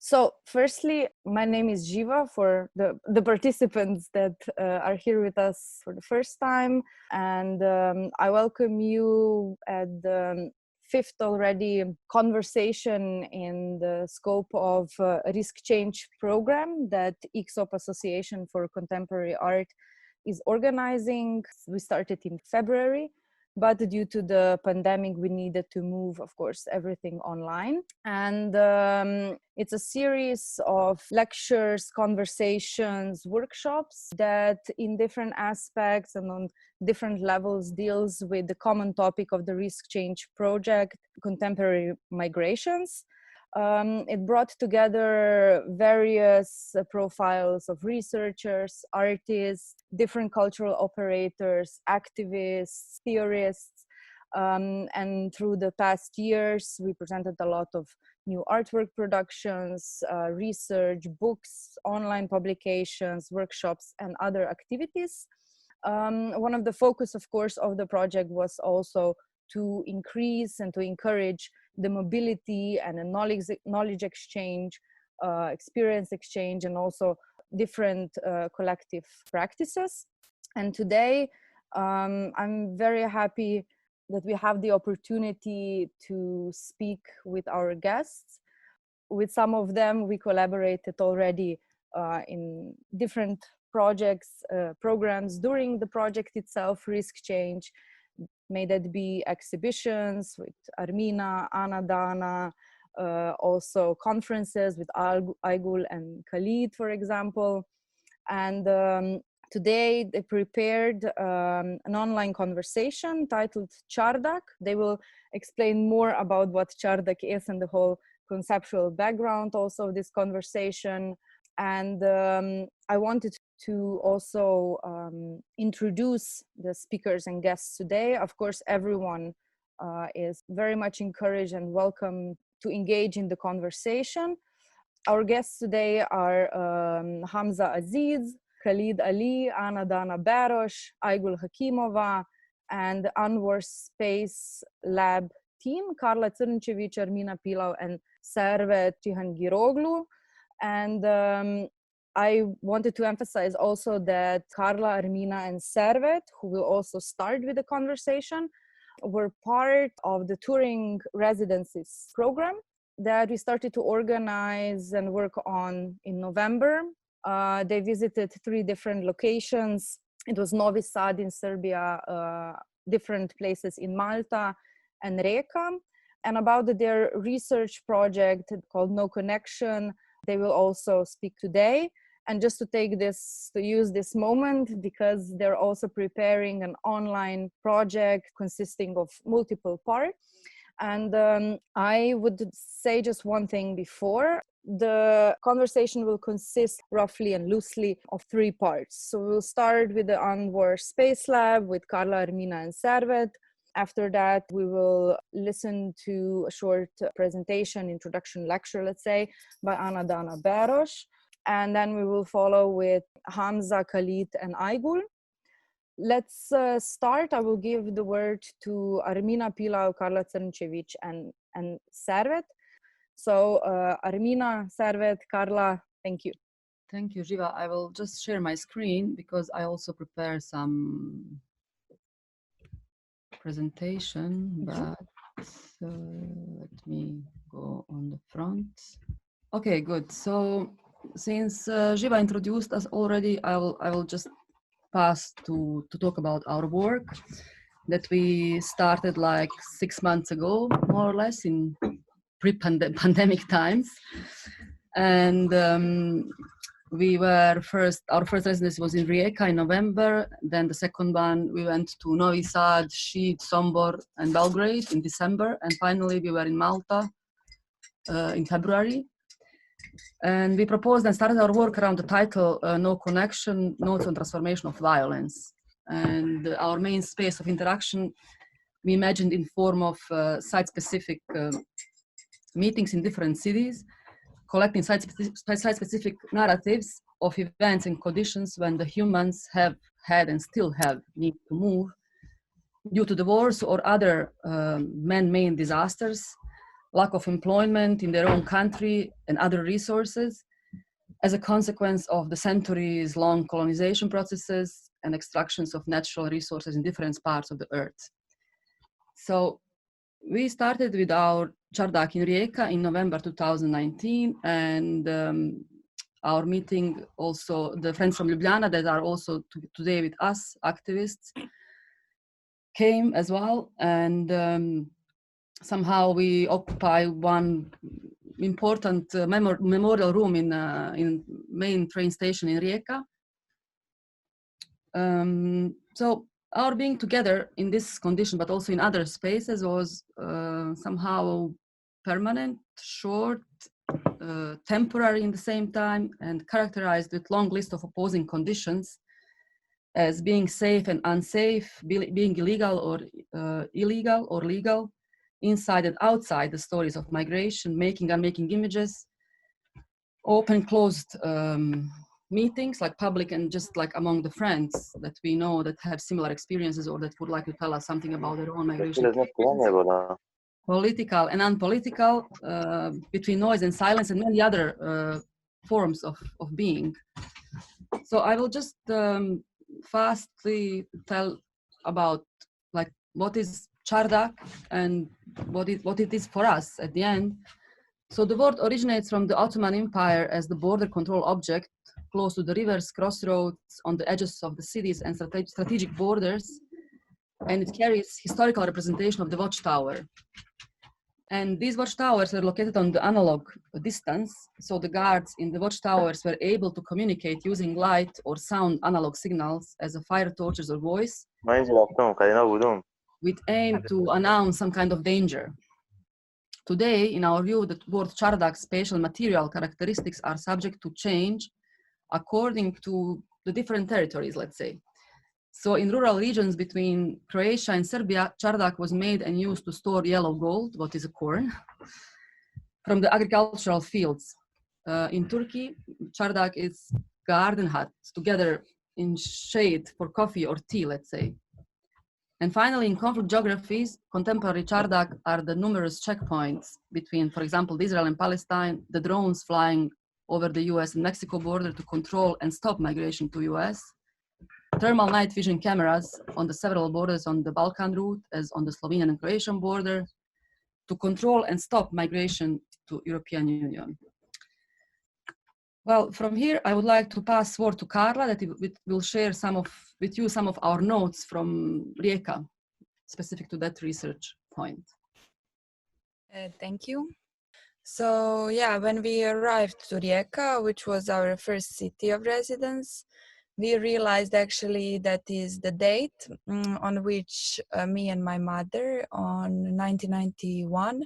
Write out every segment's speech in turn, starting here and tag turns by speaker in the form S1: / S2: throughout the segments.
S1: So firstly, my name is Jiva for the participants that are here with us for the first time. And I welcome you at the fifth already conversation in the scope of a risk change program that XOP Association for Contemporary Art is organizing. We started in February. But due to the pandemic, we needed to move, of course, everything online. And it's a series of lectures, conversations, workshops that in different aspects and on different levels deals with the common topic of the risk change project, contemporary migrations. It brought together various profiles of researchers, artists, different cultural operators, activists, theorists, and through the past years, we presented a lot of new artwork productions, research, books, online publications, workshops, and other activities. One of the focus, of course, of the project was also to increase and to encourage the mobility and a knowledge exchange, experience exchange, and also different collective practices. And today, I'm very happy that we have the opportunity to speak with our guests. With some of them, we collaborated already in different projects, programs during the project itself, Risk Change. May that be exhibitions with Armina, Dana, also conferences with Aigul and Khalid, for example. And today they prepared an online conversation titled ČARDAK. They will explain more about what ČARDAK is and the whole conceptual background also of this conversation. And I wanted to also introduce the speakers and guests today. Of course, everyone is very much encouraged and welcome to engage in the conversation. Our guests today are Hamza Aziz, Khalid Ali, Dana Beroš, Aigul Hakimova, and the Unwar Space Lab team, Karla, Crnčević, Armina, Pilav, and Servet, Cihangiroglu. And I wanted to emphasize also that Karla, Armina, and Servet, who will also start with the conversation, were part of the touring residencies program that we started to organize and work on in November. They visited 3 different locations. It was Novi Sad in Serbia, different places in Malta, and Rijeka. And about their research project called No Connection, they will also speak today. And just to use this moment, because they're also preparing an online project consisting of multiple parts. And I would say just one thing before. The conversation will consist roughly and loosely of 3 parts. So we'll start with the Unwar Space Lab with Karla, Armina, and Servet. After that, we will listen to a short presentation, introduction lecture, let's say, by Dana Beroš. And then we will follow with Hamza, Khalid, and Aigul. Let's start. I will give the word to Armina, Pilav, Karla, Crnčević, and Servet. So Armina, Servet, Karla, thank you.
S2: Thank you, Jiva. I will just share my screen because I also prepare some presentation, but let me go on the front. Okay, good. So since Jiva introduced us already, I will just pass to talk about our work that we started like 6 months ago, more or less, in pre-pandemic times. And our first residency was in Rijeka in November. Then the second one, we went to Novi Sad, Šid, Sombor, and Belgrade in December. And finally, we were in Malta in February. And we proposed and started our work around the title, No Connection, Notes on Transformation of Violence. And our main space of interaction, we imagined in form of site-specific meetings in different cities, collecting site-specific narratives of events and conditions when the humans have had and still have need to move due to the wars or other man-made disasters, lack of employment in their own country and other resources as a consequence of the centuries-long colonization processes and extractions of natural resources in different parts of the earth. So we started with our ČARDAK in Rijeka in November 2019, and our meeting also, the friends from Ljubljana that are also today with us, activists, came as well, and somehow we occupy one important memorial room in main train station in Rijeka. So our being together in this condition, but also in other spaces, was somehow permanent, short, temporary in the same time, and characterized with long list of opposing conditions as being safe and unsafe, being illegal or illegal or legal, inside and outside the stories of migration, making and unmaking images, open, closed meetings, like public and just like among the friends that we know that have similar experiences or that would like to tell us something about their own migration. Political and unpolitical, between noise and silence, and many other forms of being. So I will just fastly tell about like what is ČARDAK and what it is for us at the end. So the word originates from the Ottoman Empire as the border control object close to the rivers, crossroads, on the edges of the cities and strategic borders, and it carries historical representation of the watchtower. And these watchtowers were located on the analog distance, so the guards in the watchtowers were able to communicate using light or sound analog signals as a fire torches or voice, with aim to announce some kind of danger. Today, in our view, the word ČARDAK's spatial material characteristics are subject to change according to the different territories, let's say. So in rural regions between Croatia and Serbia, ČARDAK was made and used to store yellow gold, what is a corn, from the agricultural fields. In Turkey, ČARDAK is garden huts together in shade for coffee or tea, let's say. And finally, in conflict geographies, contemporary ČARDAK are the numerous checkpoints between, for example, Israel and Palestine, the drones flying over the US and Mexico border to control and stop migration to US, thermal night vision cameras on the several borders on the Balkan route, as on the Slovenian and Croatian border, to control and stop migration to European Union. Well, from here, I would like to pass word to Karla that will share with you some of our notes from Rijeka, specific to that research point.
S3: Thank you. So yeah, when we arrived to Rijeka, which was our first city of residence, we realized actually that is the date on which me and my mother on 1991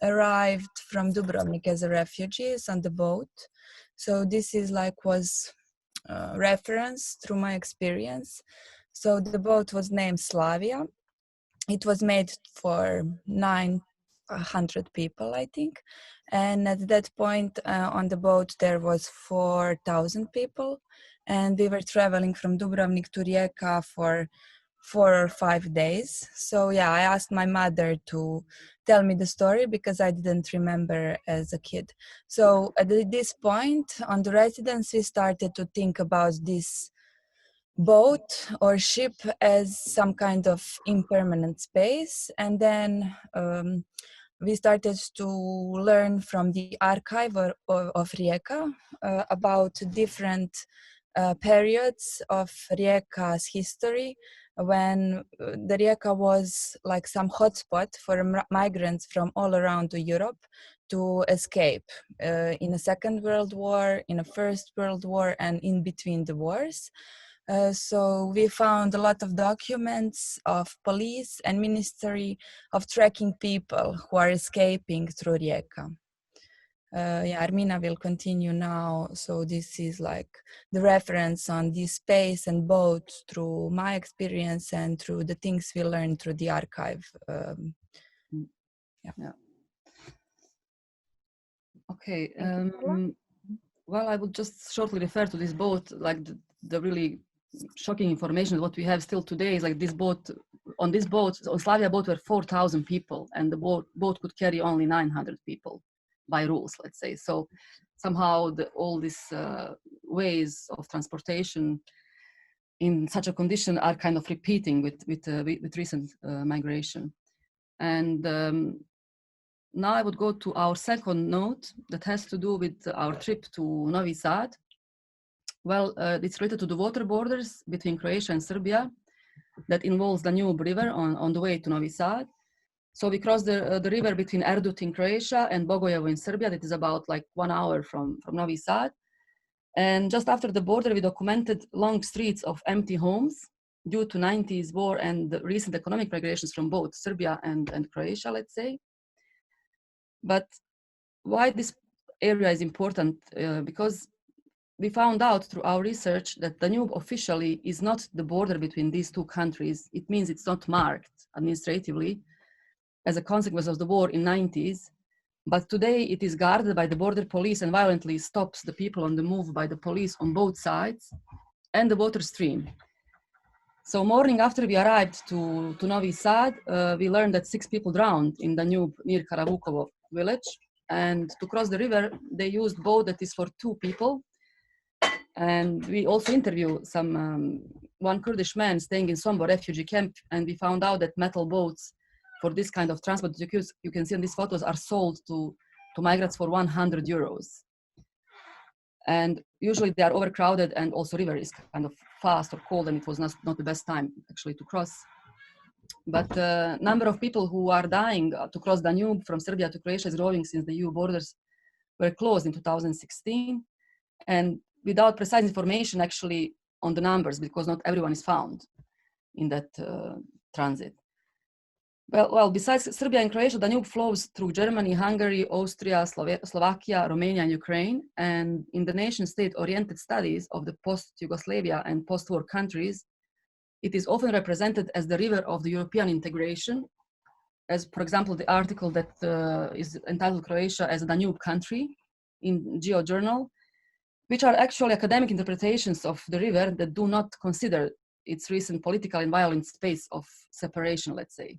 S3: arrived from Dubrovnik as a refugees on the boat. So this is like was reference through my experience. So the boat was named Slavia. It was made for 900 people, I think. And at that point on the boat, there was 4,000 people. And we were traveling from Dubrovnik to Rijeka for 4 or 5 days. So yeah, I asked my mother to tell me the story because I didn't remember as a kid. So at this point on the residence, we started to think about this boat or ship as some kind of impermanent space. And then we started to learn from the archive of Rijeka about different periods of Rijeka's history, when the Rijeka was like some hotspot for migrants from all around Europe to escape in a Second World War, in a First World War, and in between the wars. So we found a lot of documents of police and ministry of tracking people who are escaping through Rijeka. Yeah, Armina will continue now. So this is like the reference on this space and boat through my experience and through the things we learned through the archive.
S2: Yeah. Okay. Well, I will just shortly refer to this boat, like the really shocking information. What we have still today is like this boat on this boat, on Slavia boat, were 4,000 people, and the boat could carry only 900 people by rules, let's say. So somehow all these ways of transportation in such a condition are kind of repeating with recent migration. And now I would go to our second note that has to do with our trip to Novi Sad. Well, it's related to the water borders between Croatia and Serbia that involves the Danube River on the way to Novi Sad. So we crossed the river between Erdut in Croatia and Bogojevo in Serbia. That is about like 1 hour from Novi Sad. And just after the border, we documented long streets of empty homes due to 90s war and the recent economic migrations from both Serbia and Croatia, let's say. But why this area is important? Because we found out through our research that Danube officially is not the border between these two countries. It means it's not marked administratively as a consequence of the war in 90s. But today it is guarded by the border police and violently stops the people on the move by the police on both sides and the water stream. So morning after we arrived to Novi Sad, we learned that 6 people drowned in Danube near Karavukovo village. And to cross the river, they used boat that is for 2 people. And we also interviewed one Kurdish man staying in Sombor refugee camp, and we found out that metal boats for this kind of transport, you can see in these photos, are sold to migrants for 100 euros. And usually they are overcrowded, and also river is kind of fast or cold, and it was not the best time actually to cross. But the number of people who are dying to cross Danube from Serbia to Croatia is growing since the EU borders were closed in 2016. And without precise information actually on the numbers, because not everyone is found in that transit. Well, besides Serbia and Croatia, Danube flows through Germany, Hungary, Austria, Slovakia, Romania, and Ukraine. And in the nation-state-oriented studies of the post-Yugoslavia and post-war countries, it is often represented as the river of the European integration, as, for example, the article that is entitled Croatia as a Danube country in Geo Journal, which are actually academic interpretations of the river that do not consider its recent political and violent space of separation, let's say.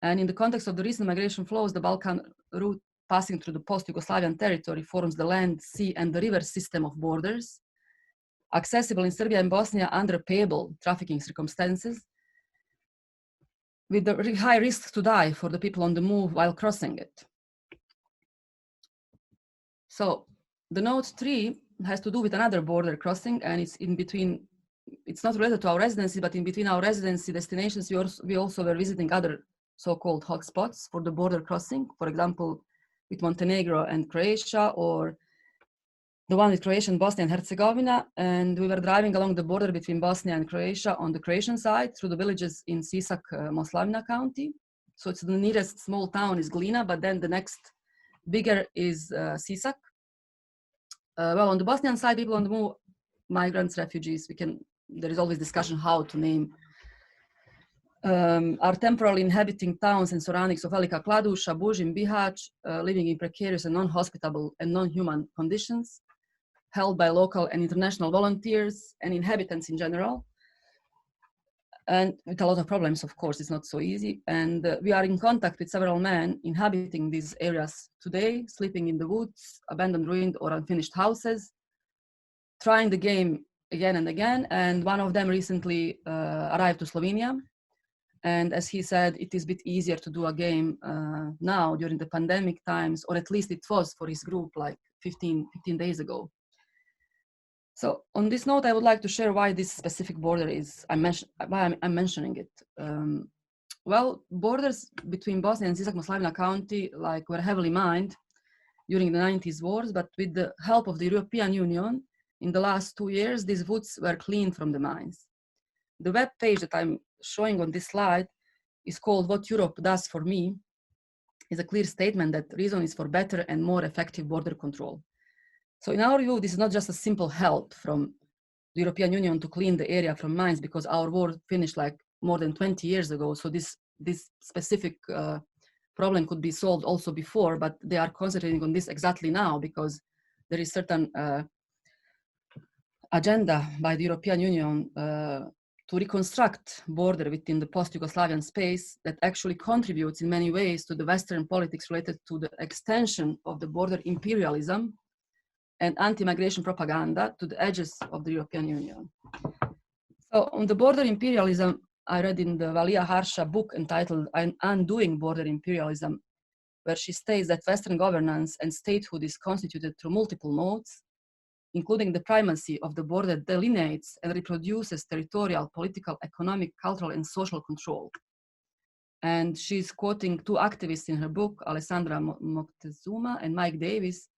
S2: And in the context of the recent migration flows, the Balkan route passing through the post-Yugoslavian territory forms the land, sea, and the river system of borders, accessible in Serbia and Bosnia under payable trafficking circumstances, with the high risk to die for the people on the move while crossing it. So the note 3 has to do with another border crossing, and it's in between, it's not related to our residency, but in between our residency destinations, we also were visiting other so-called hotspots for the border crossing, for example, with Montenegro and Croatia, or the one with Croatia and Bosnia and Herzegovina. And we were driving along the border between Bosnia and Croatia on the Croatian side through the villages in Sisak, Moslavina County. So it's the nearest small town is Glina, but then the next bigger is Sisak. Well, on the Bosnian side, people on the move, migrants, refugees, there is always discussion how to name, are temporarily inhabiting towns and surroundings of Velika Kladuša, Bužim, Bihać, living in precarious and non-hospitable and non-human conditions, held by local and international volunteers and inhabitants in general. And with a lot of problems, of course, it's not so easy. And we are in contact with several men inhabiting these areas today, sleeping in the woods, abandoned, ruined, or unfinished houses, trying the game again and again. And one of them recently arrived to Slovenia. And as he said, it is a bit easier to do a game now during the pandemic times, or at least it was for his group like 15 days ago. So on this note, I would like to share why this specific border is, why I'm mentioning it. Well, borders between Bosnia and Sisak Moslavina County were heavily mined during the 90s wars, but with the help of the European Union, in the last 2 years, these woods were cleaned from the mines. The web page that I'm showing on this slide is called What Europe Does for Me, is a clear statement that reason is for better and more effective border control. So in our view, this is not just a simple help from the European Union to clean the area from mines, because our war finished like more than 20 years ago. So this specific problem could be solved also before, but they are concentrating on this exactly now because there is certain agenda by the European Union to reconstruct border within the post-Yugoslavian space that actually contributes in many ways to the Western politics related to the extension of the border imperialism and anti-migration propaganda to the edges of the European Union. So on the border imperialism, I read in the Valia Harsha book entitled Undoing Border Imperialism, where she states that Western governance and statehood is constituted through multiple modes, including the primacy of the border that delineates and reproduces territorial, political, economic, cultural, and social control. And she's quoting two activists in her book, Alessandra Moctezuma and Mike Davis,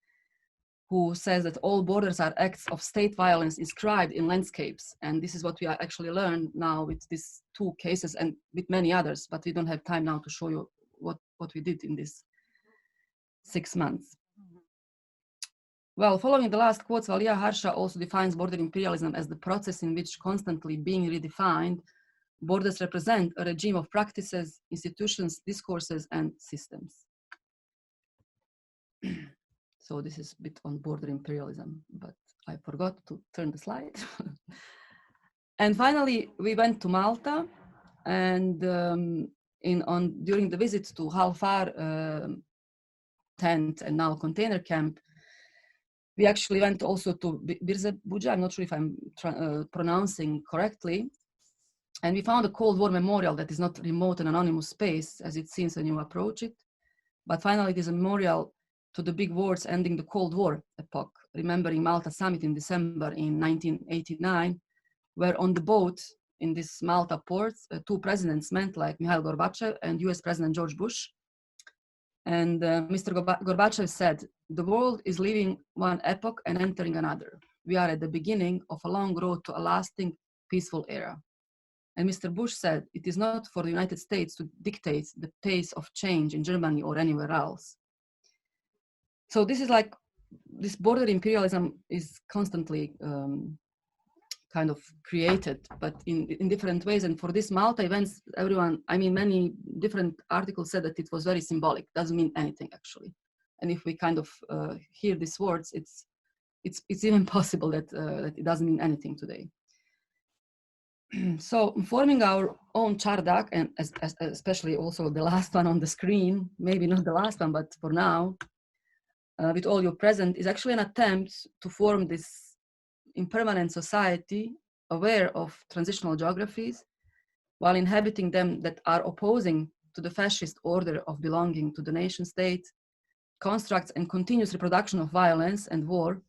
S2: who says that all borders are acts of state violence inscribed in landscapes. And this is what we actually learn now with these two cases and with many others, but we don't have time now to show you what we did in these 6 months. Well, following the last quotes, Valia Harsha also defines border imperialism as the process in which, constantly being redefined, borders represent a regime of practices, institutions, discourses, and systems. So this is a bit on border imperialism, but I forgot to turn the slide. And finally, we went to Malta, and during the visit to Halfar tent and now container camp, we actually went also to Birze Buđa. I'm not sure if I'm pronouncing correctly. And we found a Cold War memorial that is not remote and anonymous space, as it seems when you approach it. But finally, it is a memorial to the big wars ending the Cold War epoch, remembering Malta summit in December in 1989, where on the boat in this Malta port, two presidents met, like Mikhail Gorbachev and US President George Bush. And Mr. Gorbachev said, "The world is leaving one epoch and entering another. We are at the beginning of a long road to a lasting, peaceful era." And Mr. Bush said, "It is not for the United States to dictate the pace of change in Germany or anywhere else." So this is like, this border imperialism is constantly kind of created, but in different ways. And for this Malta events, many different articles said that it was very symbolic. Doesn't mean anything actually. And if we kind of hear these words, it's even possible that it doesn't mean anything today. So forming our own ČARDAK, and especially also the last one on the screen, maybe not the last one, but for now, with all you present, is actually an attempt to form this impermanent society aware of transitional geographies while inhabiting them that are opposing to the fascist order of belonging to the nation state, constructs and continuous reproduction of violence and war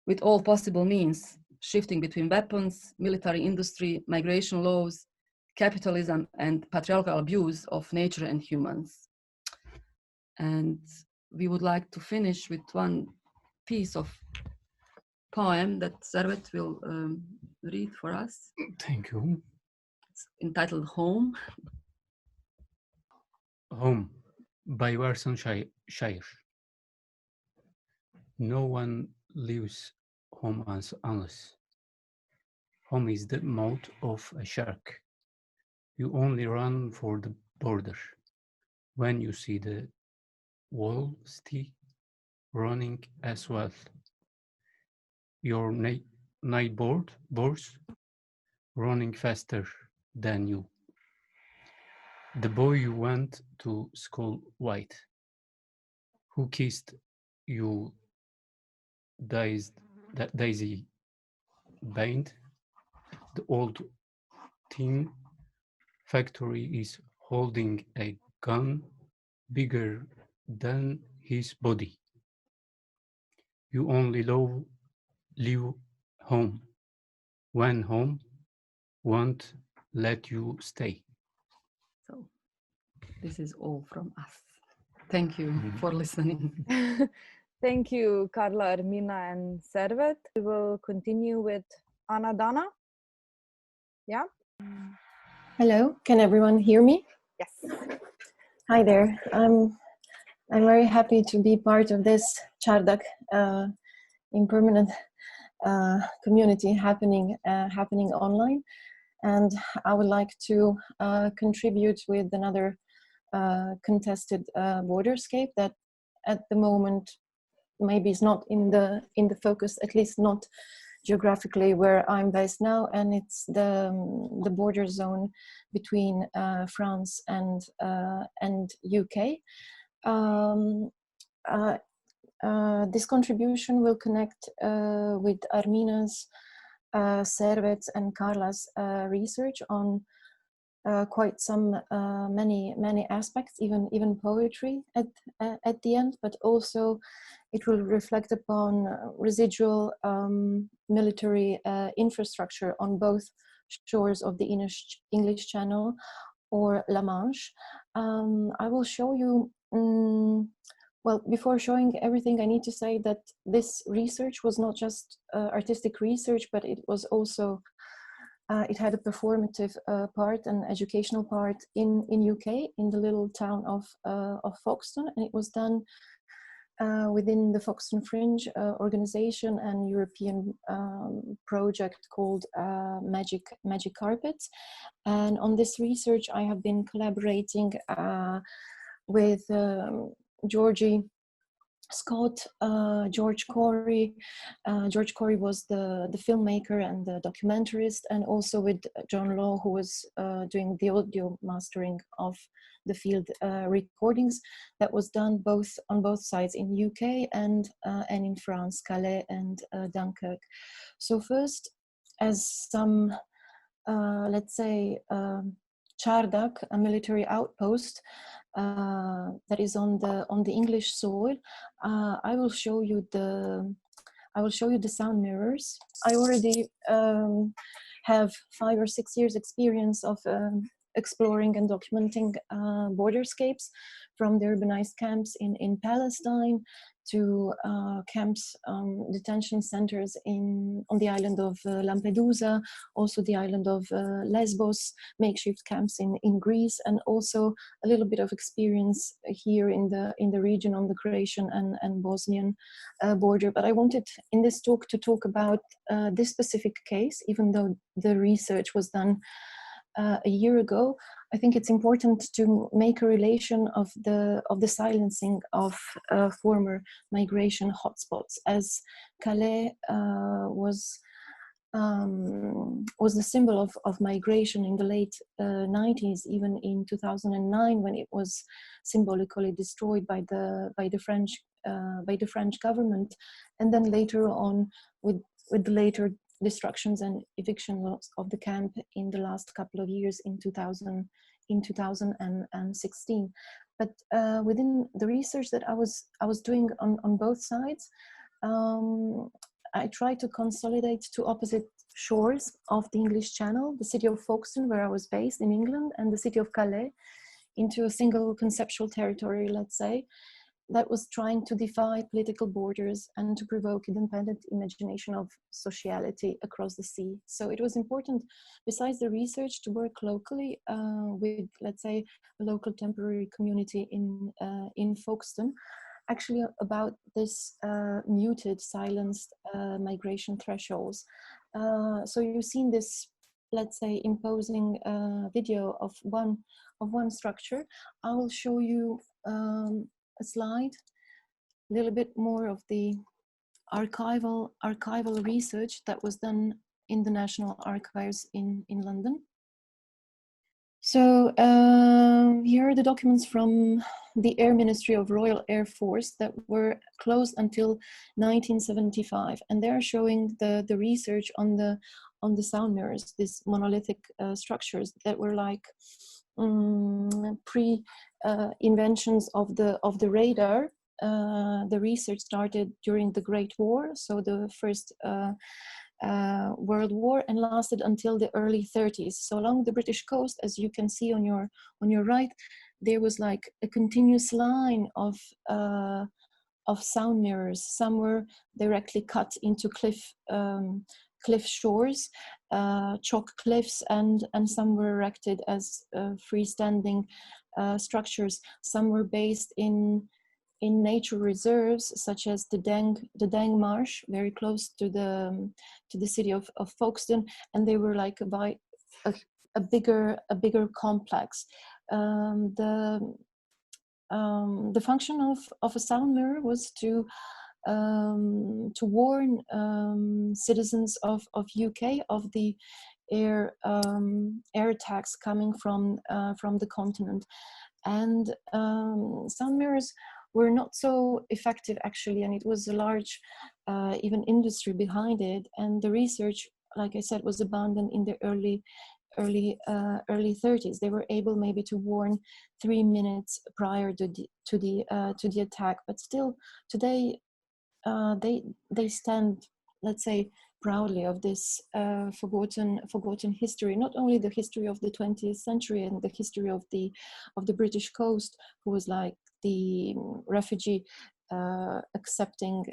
S2: with all possible means, shifting between weapons, military industry, migration laws, capitalism, and patriarchal abuse of nature and humans. And we would like to finish with one piece of poem that Servet will read for us.
S4: Thank you.
S2: It's entitled Home.
S4: Home by Warson Shire. No one leaves home unless. Home is the mouth of a shark. You only run for the border when you see the wall stick running as well. Your night boards running faster than you. The boy you went to school white, who kissed you daisy bind. The old tin factory is holding a gun bigger than his body. You only leave home when home won't let you stay.
S2: So this is all from us. Thank you for listening.
S1: Thank you, Karla, Armina, and Servet. We will continue with Ana Dana. Yeah?
S5: Hello, can everyone hear me?
S1: Yes.
S5: Hi there. I'm very happy to be part of this ČARDAK impermanent community happening online, and I would like to contribute with another contested borderscape that at the moment maybe is not in the focus, at least not geographically where I'm based now, and it's the border zone between France and UK. This contribution will connect with Armina's, Servet's and Karla's research on quite some many aspects, even poetry at the end, but also it will reflect upon residual military infrastructure on both shores of the English Channel or La Manche. I will show you, well, before showing everything, I need to say that this research was not just artistic research, but it was also it had a performative part, an educational part in UK, in the little town of Folkestone, and it was done within the Folkestone Fringe organization and European project called Magic Carpets. And on this research, I have been collaborating with Georgie Scott, George Corey. George Corey was the filmmaker and the documentarist, and also with John Law, who was doing the audio mastering of the field recordings that was done on both sides, in UK and in France, Calais and Dunkirk. So first, as some, let's say, ČARDAK, a military outpost that is on the English soil, I will show you the sound mirrors. I already have 5 or 6 years experience of exploring and documenting borderscapes, from the urbanized camps in Palestine to camps, detention centers on the island of Lampedusa, also the island of Lesbos, makeshift camps in Greece, and also a little bit of experience here in the region on the Croatian and Bosnian border. But I wanted in this talk to talk about this specific case, even though the research was done a year ago. I think it's important to make a relation of the silencing of former migration hotspots, as Calais was the symbol of migration in the late 90s, even in 2009, when it was symbolically destroyed by the French government, and then later on with the later destructions and evictions of the camp in the last couple of years in 2016. But within the research that I was doing on both sides, I tried to consolidate two opposite shores of the English Channel, the city of Folkestone, where I was based in England, and the city of Calais, into a single conceptual territory, let's say, that was trying to defy political borders and to provoke independent imagination of sociality across the sea. So it was important, besides the research, to work locally with, let's say, a local temporary community in Folkestone, actually about this muted, silenced migration thresholds. So you've seen this, let's say, imposing video of one structure. I will show you a slide, a little bit more of the archival research that was done in the National Archives in London. So here are the documents from the Air Ministry of Royal Air Force that were closed until 1975, and they're showing the research on the sound mirrors, these monolithic structures that were like pre-inventions of the radar. The research started during the Great War, so the First World War, and lasted until the early 30s. So along the British coast, as you can see on your right, there was like a continuous line of sound mirrors. Some were directly cut into cliff shores, chalk cliffs, and some were erected as freestanding structures. Some were based in nature reserves, such as the Dang Marsh, very close to the city of Folkestone, and they were like a bigger complex. The function of a sound mirror was to to warn citizens of UK of the air attacks coming from the continent. And sound mirrors were not so effective actually, and it was a large even industry behind it, and the research, like I said, was abandoned in the early 30s. They were able maybe to warn 3 minutes prior to the attack, but still today they stand, let's say, proudly of this forgotten history. Not only the history of the 20th century and the history of the British coast, who was like the refugee accepting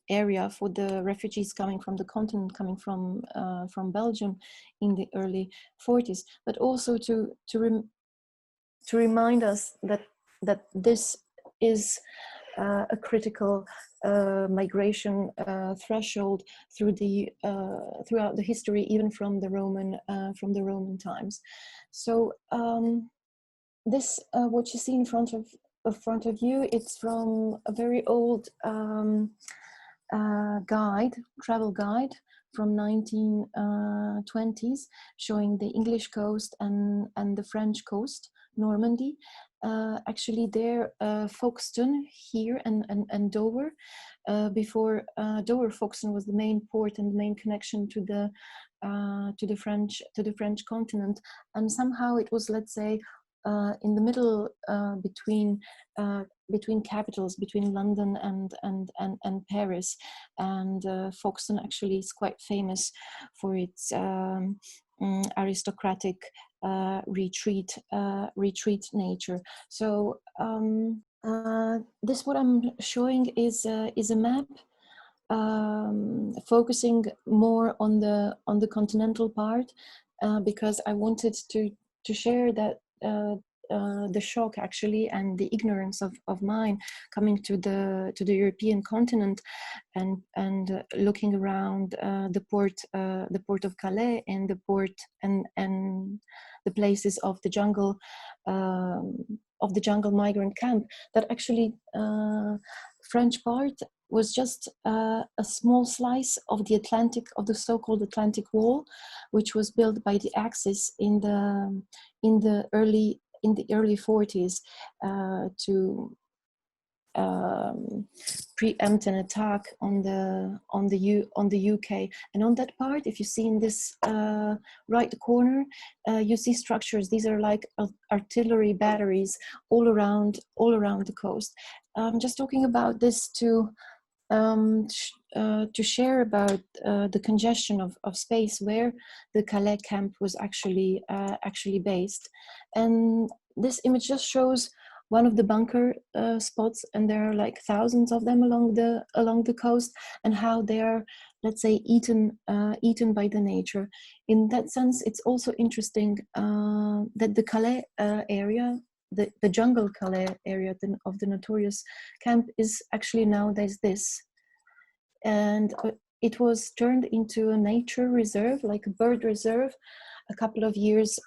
S5: area for the refugees coming from the continent, coming from Belgium in the early 40s, but also to remind us that this is a critical migration threshold throughout the history, even from the Roman times. So this what you see in front of you, it's from a very old travel guide from 1920s, showing the English coast and the French coast, Normandy. Actually there, Folkestone here and Dover. Before Dover, Folkestone was the main port and the main connection to the French continent, and somehow it was, let's say, in the middle between capitals, between London and Paris. And Folkestone actually is quite famous for its aristocratic retreat nature. So this what I'm showing is a map focusing more on the continental part, because I wanted to share that the shock actually and the ignorance of mine coming to the European continent and looking around the port of Calais and the port and the places of the jungle migrant camp, that actually French part was just a small slice of the Atlantic, of the so-called Atlantic Wall, which was built by the Axis in the early 40s to preempt an attack on the UK. And on that part, if you see in this right corner, you see structures. These are like artillery batteries all around the coast. I'm just talking about this to share about the congestion of space where the Calais camp was actually based. And this image just shows one of the bunker spots, and there are like thousands of them along the coast, and how they are, let's say, eaten by the nature. In that sense, it's also interesting that the Calais area, the jungle Calais area of the notorious camp, is actually nowadays this, and it was turned into a nature reserve, like a bird reserve, a couple of years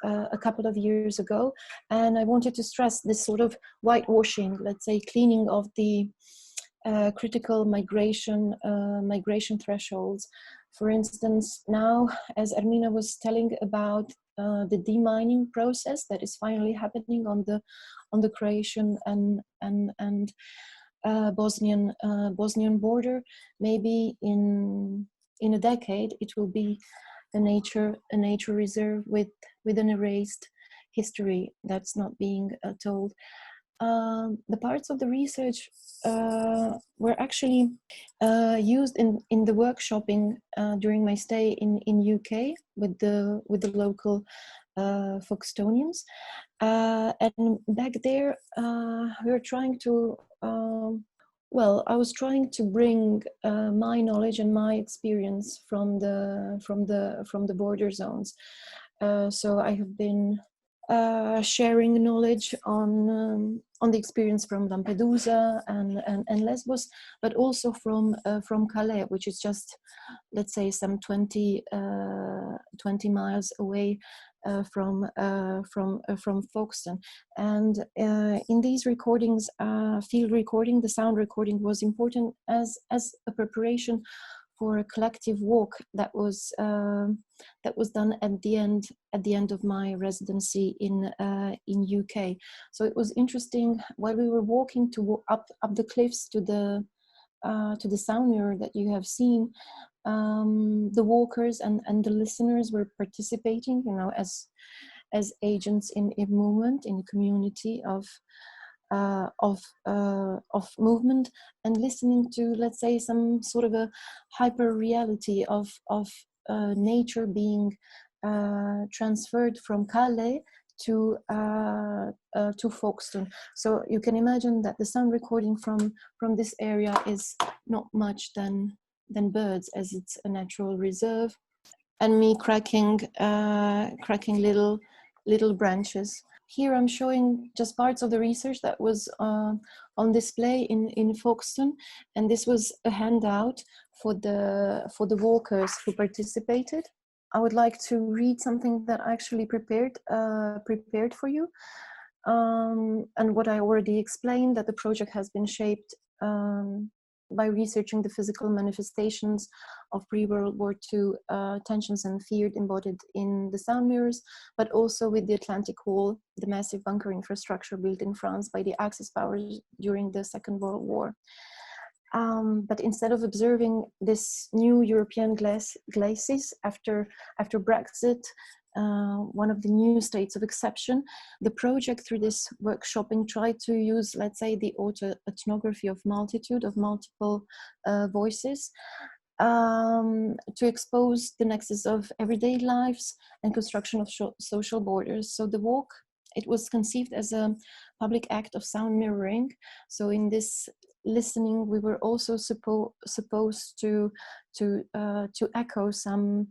S5: ago. And I wanted to stress this sort of whitewashing, let's say, cleaning of the critical migration thresholds. For instance, now, as Armina was telling about the demining process that is finally happening on the Croatian and Bosnian border, maybe in a decade it will be a nature reserve with an erased history that's not being told. The parts of the research were actually used in the workshopping during my stay in UK with the local Folkestonians, and back there we were trying to I was trying to bring my knowledge and my experience from the border zones. So I have been sharing knowledge on the experience from Lampedusa and Lesbos, but also from Calais, which is just, let's say, some 20 miles away from Folkestone. And in these recordings, field recording, the sound recording was important as a preparation for a collective walk that was done at the end of my residency in UK. So it was interesting while we were walking up the cliffs to the sound mirror that you have seen. The walkers and the listeners were participating, you know, as agents in movement, in a community of movement, and listening to, let's say, some sort of a hyper reality of nature being transferred from Calais to Folkestone. So you can imagine that the sound recording from this area is not much than birds, as it's a natural reserve, and me cracking little branches. Here I'm showing just parts of the research that was on display in Folkestone, and this was a handout for the walkers who participated. I would like to read something that I actually prepared for you, and what I already explained, that the project has been shaped by researching the physical manifestations of pre-World War II tensions and fear embodied in the sound mirrors, but also with the Atlantic Wall, the massive bunker infrastructure built in France by the Axis powers during the Second World War. But instead of observing this new European glacis after Brexit, one of the new states of exception, the project through this workshopping tried to use, let's say, the auto-ethnography of multiple voices to expose the nexus of everyday lives and construction of social borders. So the walk, it was conceived as a public act of sound mirroring. So in this listening, we were also supposed to echo some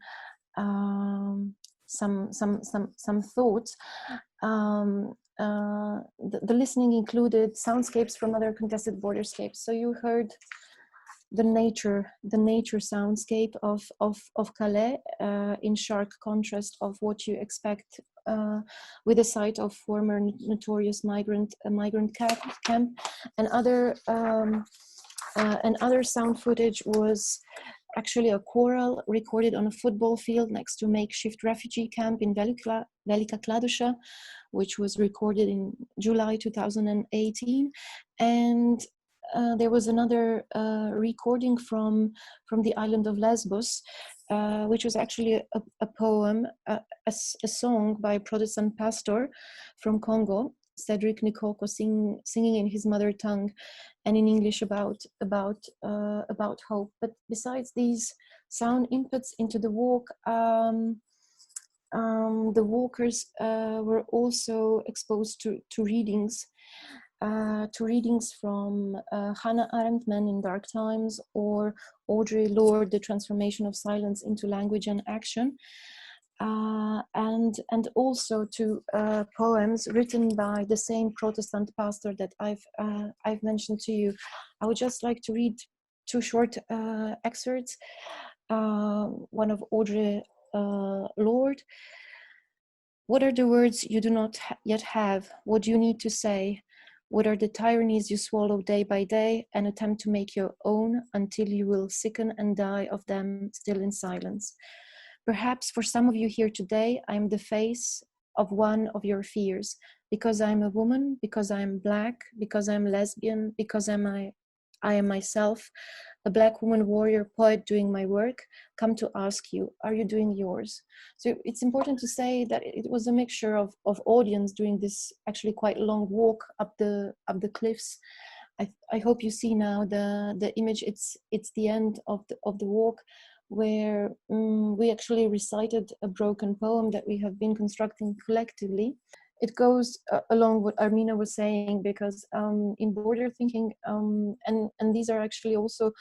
S5: thoughts. The listening included soundscapes from other contested borderscapes. So you heard the nature soundscape of Calais, in sharp contrast of what you expect with the site of former notorious migrant camp, and other sound footage was actually a choral recorded on a football field next to makeshift refugee camp in Velika Kladuša, which was recorded in July 2018. And there was another recording from the island of Lesbos, which was actually a poem, a song by a Protestant pastor from Congo, Cedric Nikoko, singing in his mother tongue and in English about hope. But besides these sound inputs into the walk, the walkers were also exposed to readings. From Hannah Arendt, Men in Dark Times, or Audre Lorde, The Transformation of Silence into Language and Action, and also to poems written by the same Protestant pastor that I've mentioned to you. I would just like to read two short excerpts. One of Audre Lorde. What are the words you do not yet have? What do you need to say? What are the tyrannies you swallow day by day and attempt to make your own until you will sicken and die of them still in silence? Perhaps for some of you here today, I'm the face of one of your fears, because I'm a woman, because I'm Black, because I'm lesbian, because I am myself, a Black woman warrior poet doing my work, come to ask you, are you doing yours? So it's important to say that it was a mixture of audience doing this actually quite long walk up the cliffs. I hope you see now the image. It's the end of the walk, where we actually recited a broken poem that we have been constructing collectively. It goes along what Armina was saying, because in border thinking, and these are actually also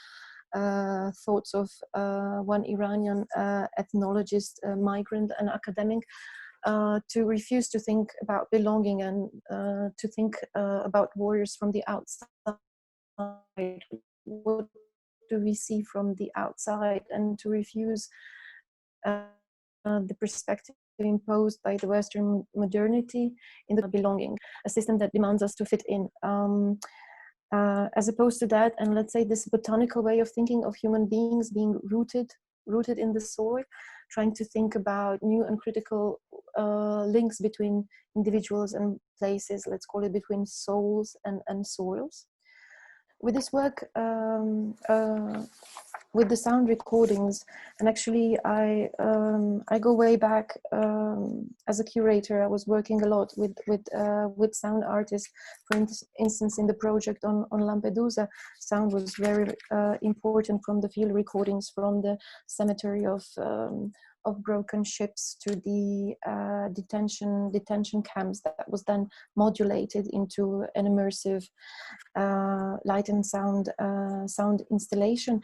S5: thoughts of one Iranian ethnologist, migrant and academic, to refuse to think about belonging and to think about warriors from the outside. What do we see from the outside, and to refuse the perspective imposed by the Western modernity in the belonging, a system that demands us to fit in. As opposed to that, and let's say this botanical way of thinking of human beings being rooted in the soil, trying to think about new and critical links between individuals and places, let's call it between souls and soils. With this work, with the sound recordings, and actually I go way back as a curator. I was working a lot with sound artists. For instance, in the project on Lampedusa, sound was very important, from the field recordings from the cemetery of broken ships to the detention camps that was then modulated into an immersive light and sound installation.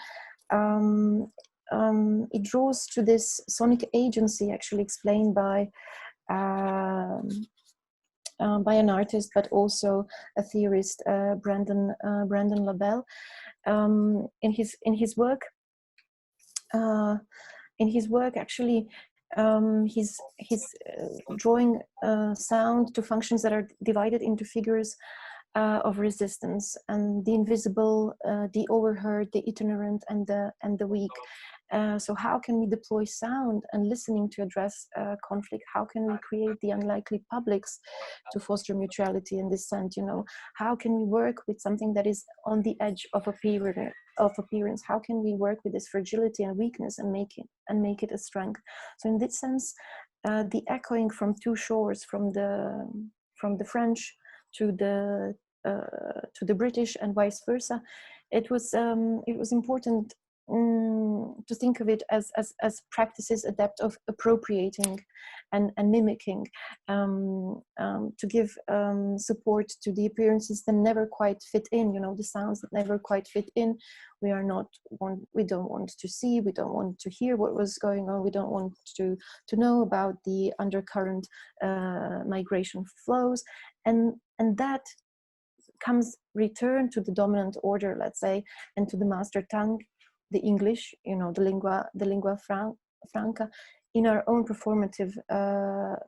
S5: It draws to this sonic agency, actually explained by an artist, but also a theorist, Brandon Labelle. In his work, actually, he's drawing sound to functions that are divided into figures of resistance, and the invisible, the overheard, the itinerant, and the weak. So how can we deploy sound and listening to address conflict? How can we create the unlikely publics to foster mutuality in this sense? How can we work with something that is on the edge of appearance? How can we work with this fragility and weakness and make it a strength? So in this sense, the echoing from two shores, from the French to the British and vice versa, it was important to think of it as practices adept of appropriating and mimicking, to give support to the appearances that never quite fit in, the sounds that never quite fit in. We don't want to see, we don't want to hear what was going on, we don't want to know about the undercurrent migration flows, and that comes return to the dominant order, let's say, and to the master tongue, the English, the lingua franca, in our own performative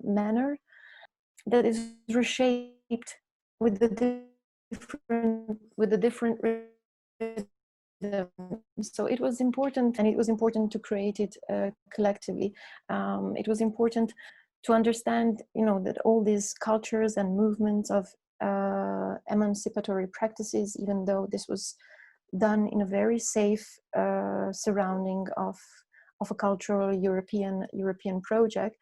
S5: manner, that is reshaped with the different rhythms. So it was important, and it was important to create it collectively. It was important to understand, that all these cultures and movements of emancipatory practices, even though this was done in a very safe surrounding of a cultural European project,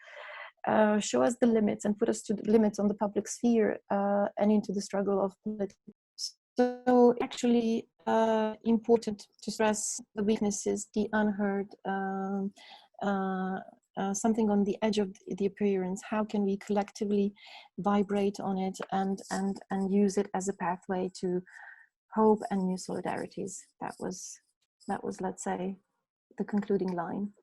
S5: show us the limits and put us to the limits on the public sphere and into the struggle of politics. So actually important to stress the weaknesses, the unheard, something on the edge of the appearance. How can we collectively vibrate on it and use it as a pathway to hope and new solidarities? That was, let's say, the concluding line.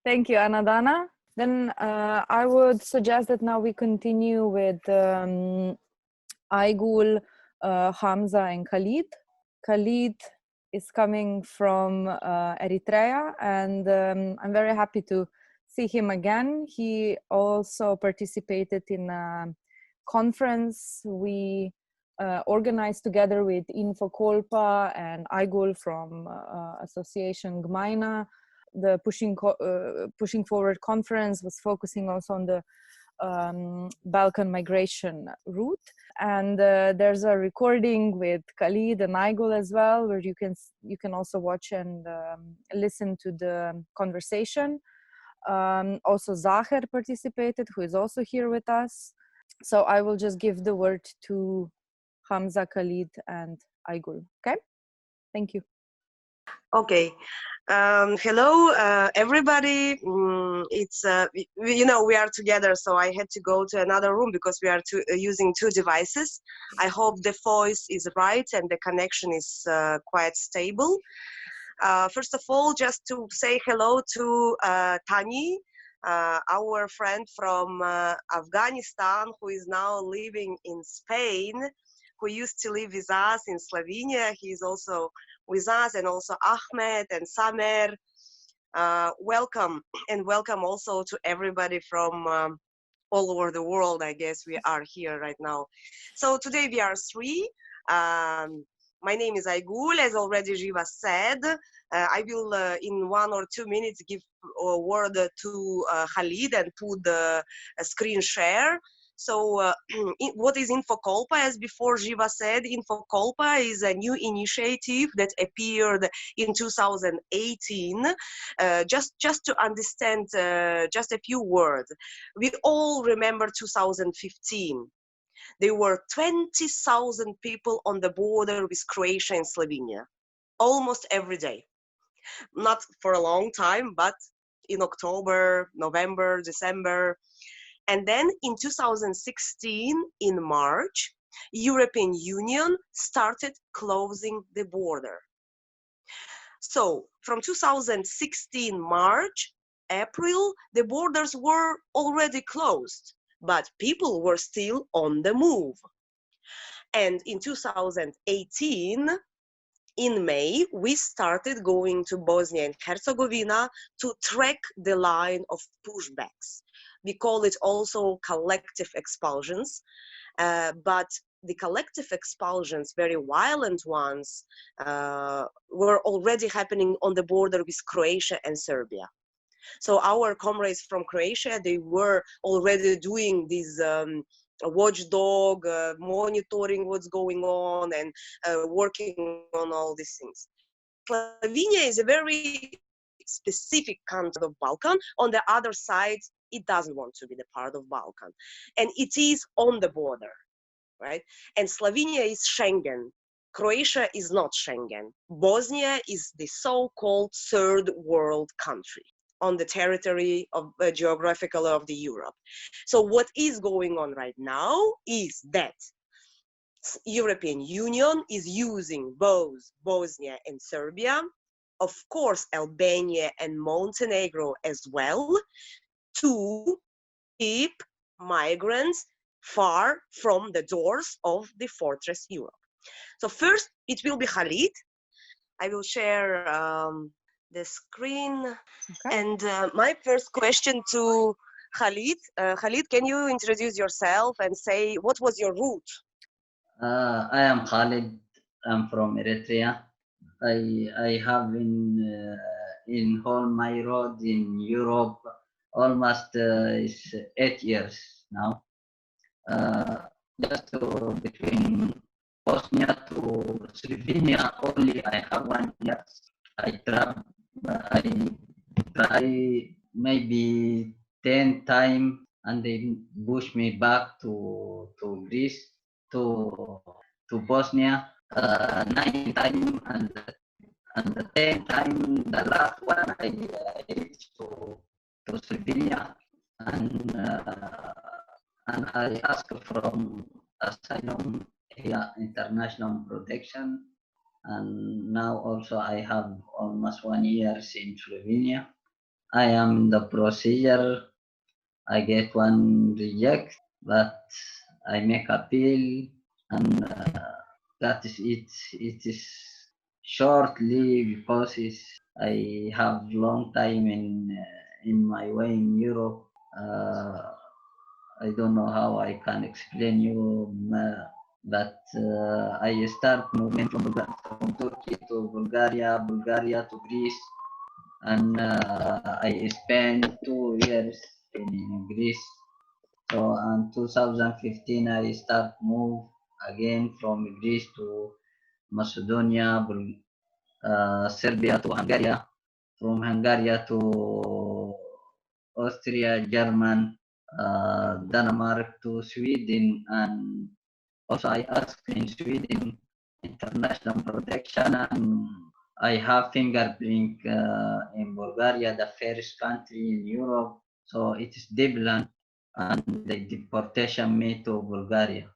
S1: Thank you, Anadana. Then I would suggest that now we continue with Aigul, Hamza, and Khalid. Khalid is coming from Eritrea, and I'm very happy to see him again. He also participated in a conference we organized together with Info Kolpa and Aigul from Association Gmaina. The Pushing Forward conference was focusing also on the Balkan migration route, and there's a recording with Khalid and Aigul as well, where you can also watch and listen to the conversation. Also Zahir participated, who is also here with us. So I will just give the word to Hamza, Khalid, and Aigul. Okay, thank you.
S6: Okay. Hello, everybody. It's we are together, so I had to go to another room because we are using two devices. I hope the voice is right and the connection is quite stable. First of all, just to say hello to Tani, our friend from Afghanistan, who is now living in Spain, who used to live with us in Slovenia. He is also with us, and also Ahmed and Samer. Welcome, and welcome also to everybody from all over the world, I guess we are here right now. So today we are three. My name is Aigul, as already Jiva said. I will, in 1 or 2 minutes, give a word to Khalid and put the screen share. So what is InfoColpa? As before Jiva said, InfoColpa is a new initiative that appeared in 2018. Just to understand just a few words. We all remember 2015. There were 20,000 people on the border with Croatia and Slovenia, almost every day. Not for a long time, but in October, November, December. And then in 2016, in March, European Union started closing the border. So from 2016 March, April, the borders were already closed, but people were still on the move. And in 2018, in May, we started going to Bosnia and Herzegovina to track the line of pushbacks. We call it also collective expulsions, but the collective expulsions, very violent ones, were already happening on the border with Croatia and Serbia. So our comrades from Croatia, they were already doing these watchdog, monitoring what's going on and working on all these things. Slovenia is a very specific country of Balkan. On the other side, it doesn't want to be the part of Balkan. And it is on the border, right? And Slovenia is Schengen. Croatia is not Schengen. Bosnia is the so-called third world country on the territory of geographical of the Europe. So what is going on right now is that European Union is using both Bosnia and Serbia, of course Albania and Montenegro as well, to keep migrants far from the doors of the fortress Europe. So first it will be Khalid. I will share the screen. Okay. And my first question to Khalid. Khalid, can you introduce yourself and say what was your route?
S7: I am Khalid. I'm from Eritrea. I have in all my road in Europe almost is 8 years now. Just between Bosnia to Slovenia only I have 1 year. I try maybe 10 times and they push me back to Greece, to Bosnia, 9 times and the 10 time the last one I reached to Slovenia and I asked from asylum international protection. And now also I have almost 1 year in Slovenia. I am the procedure. I get one reject, but I make appeal, and that is it. It is shortly because I have long time in my way in Europe. I don't know how I can explain you. But I start movement from Turkey to Bulgaria, Bulgaria to Greece, and I spent 2 years in Greece. So in 2015 I start move again from Greece to Macedonia, Serbia to Hungary, from Hungary to Austria, German, Denmark to Sweden, and also I asked in Sweden international protection, and I have fingerprint in Bulgaria, the first country in Europe. So it is Dublin, and they deportation me to Bulgaria.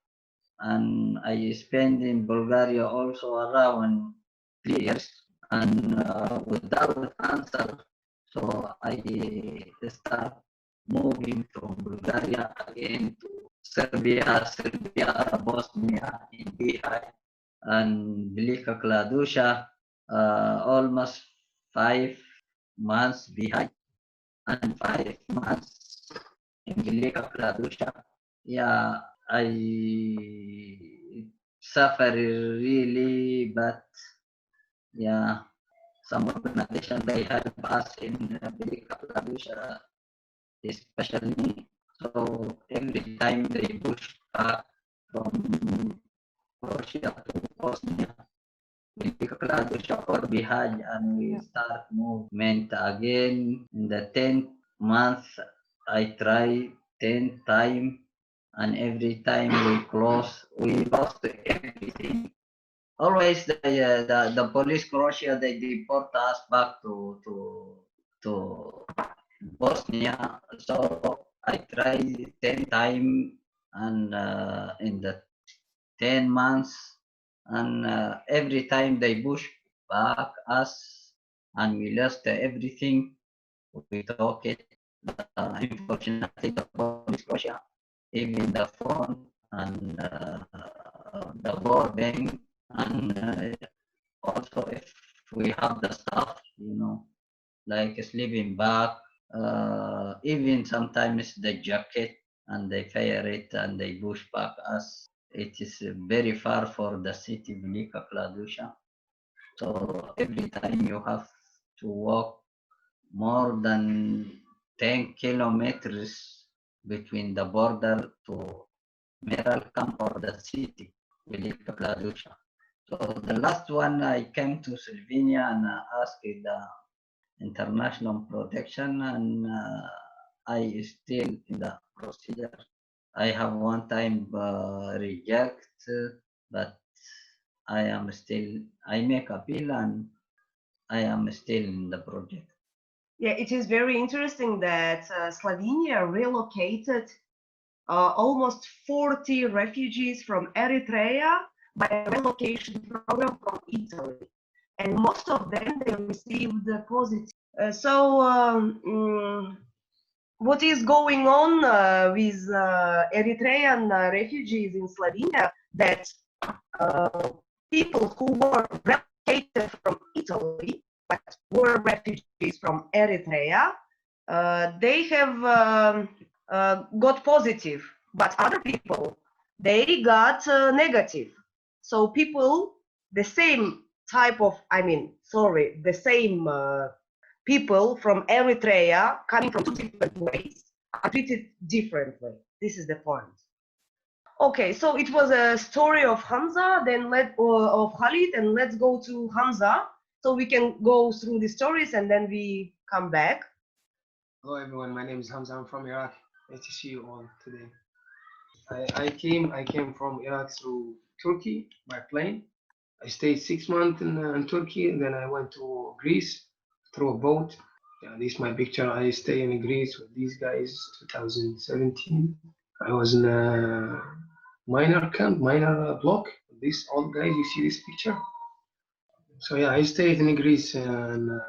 S7: And I spent in Bulgaria also around 3 years and without answer. So I start moving from Bulgaria again to Serbia, Bosnia, in Bihar, and Velika Kladusha, almost 5 months behind and 5 months in Velika Kladusha. Yeah, I suffer really, but yeah, some organization they help us in Velika Kladusha, especially me. So every time they push back from Croatia to Bosnia, we pick up Kladusha or Bihaj and we start movement again. In the 10th month, I try 10 times and every time we lost everything. Always the police Croatia they deport us back to Bosnia. So I tried 10 times and in the 10 months and every time they push back us and we lost everything. We took it. Unfortunately, the police Croatia, even the phone and the boarding and also if we have the stuff, like sleeping bag, even sometimes the jacket, and they fire it and they push back us. It is very far for the city Velika Kladusha. So every time you have to walk more than 10 kilometers between the border to Meral Camp or the city Velika Kladusha. So the last one I came to Slovenia and asked the international protection and I still in the procedure. I have one time reject, but I make appeal and I am still in the project.
S6: Yeah, it is very interesting that Slovenia relocated almost 40 refugees from Eritrea by a relocation program from Italy. And most of them, they received the positive. What is going on with Eritrean refugees in Slovenia? That people who were relocated from Italy but were refugees from Eritrea, they have got positive, but other people, they got negative. So people, the same type of, the same people from Eritrea coming from two different ways are treated differently. This is the point. Okay, so it was a story of Hamza, then of Khalid, and let's go to Hamza, so we can go through the stories and then we come back.
S8: Hello everyone, my name is Hamza. I'm from Iraq. Nice to see you all today. I came from Iraq through Turkey by plane. I stayed 6 months in Turkey, and then I went to Greece through a boat. Yeah, this is my picture. I stay in Greece with these guys 2017. I was in a minor camp, minor block. These old guys, you see this picture? So yeah, I stayed in Greece in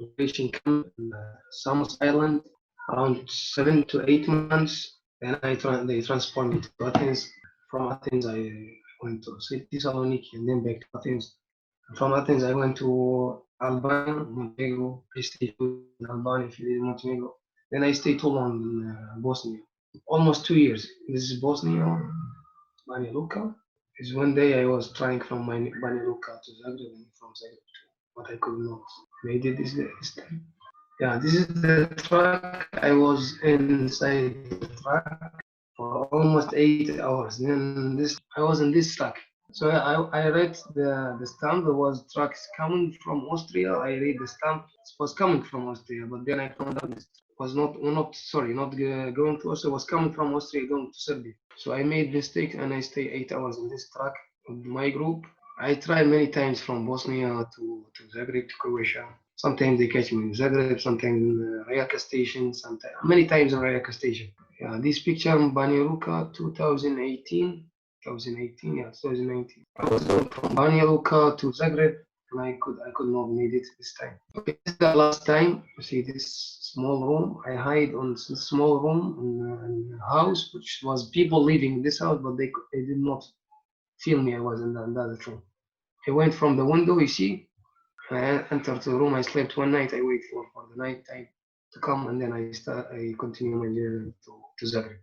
S8: operation camp in Samos Island around 7 to 8 months. Then they transported me to Athens. From Athens, I went to Thessaloniki and then back to Athens. From Athens, I went to Albania, Montenegro. I stayed in Albania, Montenegro. Then I stayed too long in Bosnia, almost 2 years. This is Bosnia, Banja Luka. Is one day I was trying from Banja Luka to Zagreb and from Zagreb to what I could not. Made it this time. Yeah, this is the truck. I was inside the truck for almost 8 hours. Then I was in this truck. So I read the stamp. There was trucks coming from Austria. I read the stamp. It was coming from Austria, but then I found out it was not going to Austria. It was coming from Austria going to Serbia. So I made mistake and I stayed 8 hours in this truck with my group. I tried many times from Bosnia to Zagreb to Croatia. Sometimes they catch me in Zagreb, sometimes in Rijeka station, many times in Rijeka station. Yeah, this picture in Banja Luka 2018. 2019. I was going from Banja Luka to Zagreb and I could not made it this time. Okay, this is the last time. You see this small room. I hide on this small room in a house, which was people living in this house, but they did not feel me. I was in the other room. I went from the window, you see. I entered the room. I slept one night. I wait for the night time to come, and then I continue my journey to Zagreb.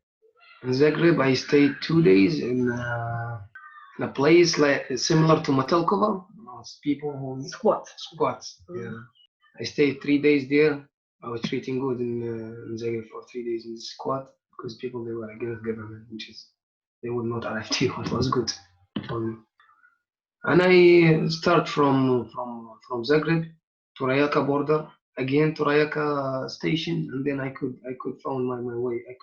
S8: In Zagreb, I stayed 2 days in a place like similar to Metelkova. It's people who squats. Yeah, I stayed 3 days there. I was treating good in Zagreb for 3 days in the squat because people, they were against government, which is they would not arrive to you. It was good for me. And I start from Zagreb to Rijeka border, again to Rijeka station, and then I could found my way. I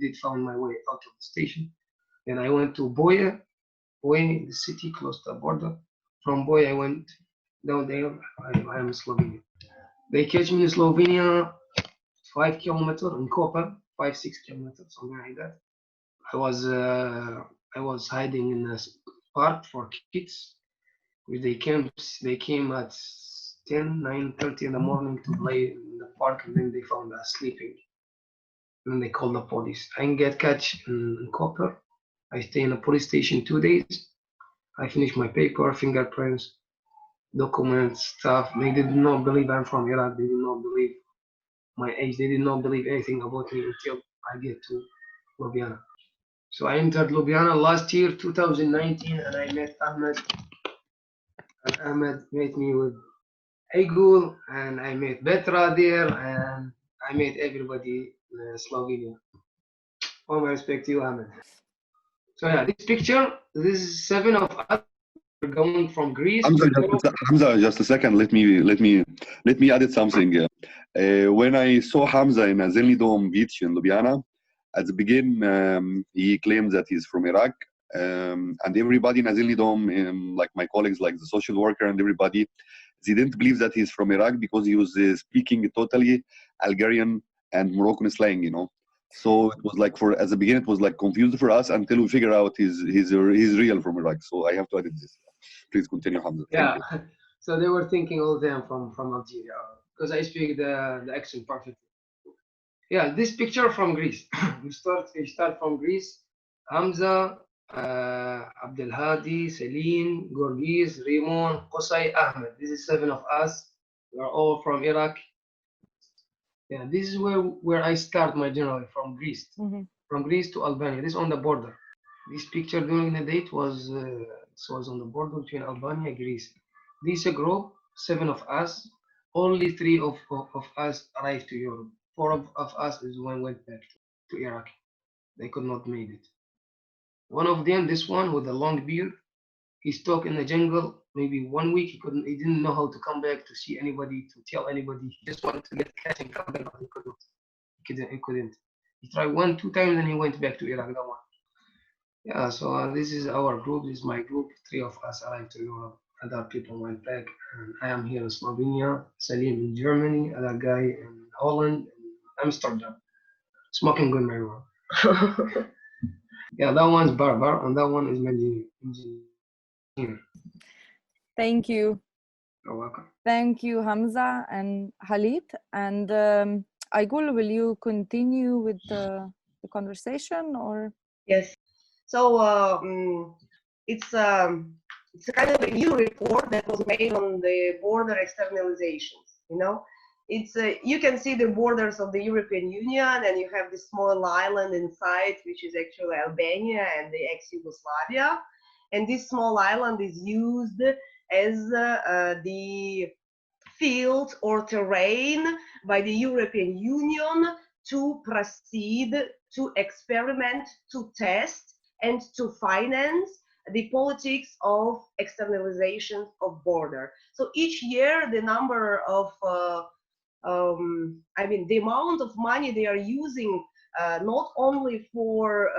S8: did found my way out of the station. Then I went to Boje, the city close to the border. From Boje I went down there. I am Slovenia. They catch me in Slovenia, 5 kilometers in Koper, 5-6 kilometers, something like that. I was hiding in a park for kids. They came at 9:30 in the morning to play in the park, and then they found us sleeping. And they called the police. I get catch in Koper. I stay in a police station 2 days. I finish my paper, fingerprints, documents, stuff. They did not believe I'm from Iraq. They did not believe my age. They did not believe anything about me until I get to Ljubljana. So I entered Ljubljana last year, 2019, and I met Ahmed. And Ahmed met me with Aigul, and I met Petra there, and I met everybody in Slovenia. All my respect to you, Ahmed. So yeah, this picture, this is 7 of us going from Greece.
S9: Hamza, just a second. Let me add something. When I saw Hamza in a Zelidom beach in Ljubljana, at the beginning, he claimed that he's from Iraq, and everybody in Zelidom, like my colleagues, like the social worker and everybody, they didn't believe that he's from Iraq because he was speaking totally Algerian and Moroccan slang, you know. So it was like at the beginning it was like confused for us until we figure out he's real from Iraq. So I have to edit this. Please continue, Hamza.
S8: Yeah. So they were thinking all the time from Algeria because I speak the accent perfectly. Yeah, this picture from Greece. we start from Greece. Hamza, Abdelhadi, Celine, Gorgiz, Raymond, Qusay, Ahmed. This is 7 of us. We are all from Iraq. Yeah, this is where I start my journey from Greece. From Greece to Albania. This is on the border. This picture during the date was on the border between Albania and Greece. This is a group, 7 of us. Only 3 of us arrived to Europe. 4 of us is when went back to Iraq. They could not make it. One of them, this one with a long beard, he stuck in the jungle maybe 1 week. He didn't know how to come back to see anybody, to tell anybody. He just wanted to get catch and come back, but he couldn't. He tried 1-2 times and he went back to Iraq. That one. Yeah, so this is our group. This is my group. 3 of us arrived to Europe. Other people went back. And I am here in Slovenia. Salim in Germany. Other guy in Holland. And Amsterdam. Smoking good marijuana. Yeah, that one's Barbar, and that one is engineer.
S1: Thank you.
S8: You're welcome.
S1: Thank you, Hamza and Khalid. And Aigul, will you continue with the conversation, or?
S6: Yes. So it's a kind of a new report that was made on the border externalizations. You know, it's you can see the borders of the European Union, and you have this small island inside, which is actually Albania and the ex-Yugoslavia. And this small island is used as the field or terrain by the European Union to proceed, to experiment, to test, and to finance the politics of externalization of border. So each year, the number of the amount of money they are using not only for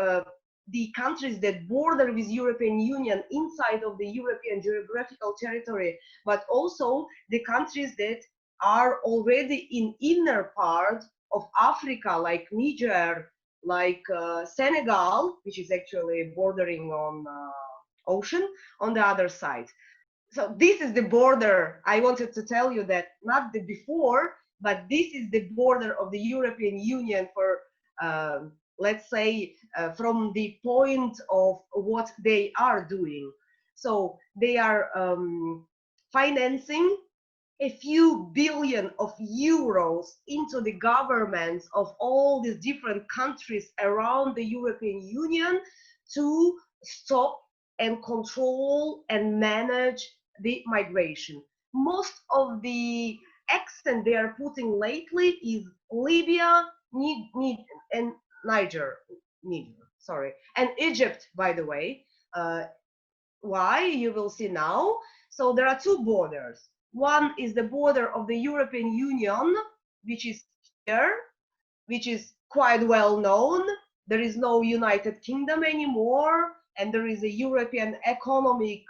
S6: the countries that border with European Union inside of the European geographical territory, but also the countries that are already in inner part of Africa, like Niger, like Senegal, which is actually bordering on ocean on the other side. So this is the border. I wanted to tell you that not the before, but this is the border of the European Union for, let's say, from the point of what they are doing. So they are financing a few billion of euros into the governments of all these different countries around the European Union to stop and control and manage the migration. Most of the accent they are putting lately is Libya, and Niger, and Egypt, by the way. Why? You will see now. So there are two borders. One is the border of the European Union, which is here, which is quite well known. There is no United Kingdom anymore, and there is a European Economic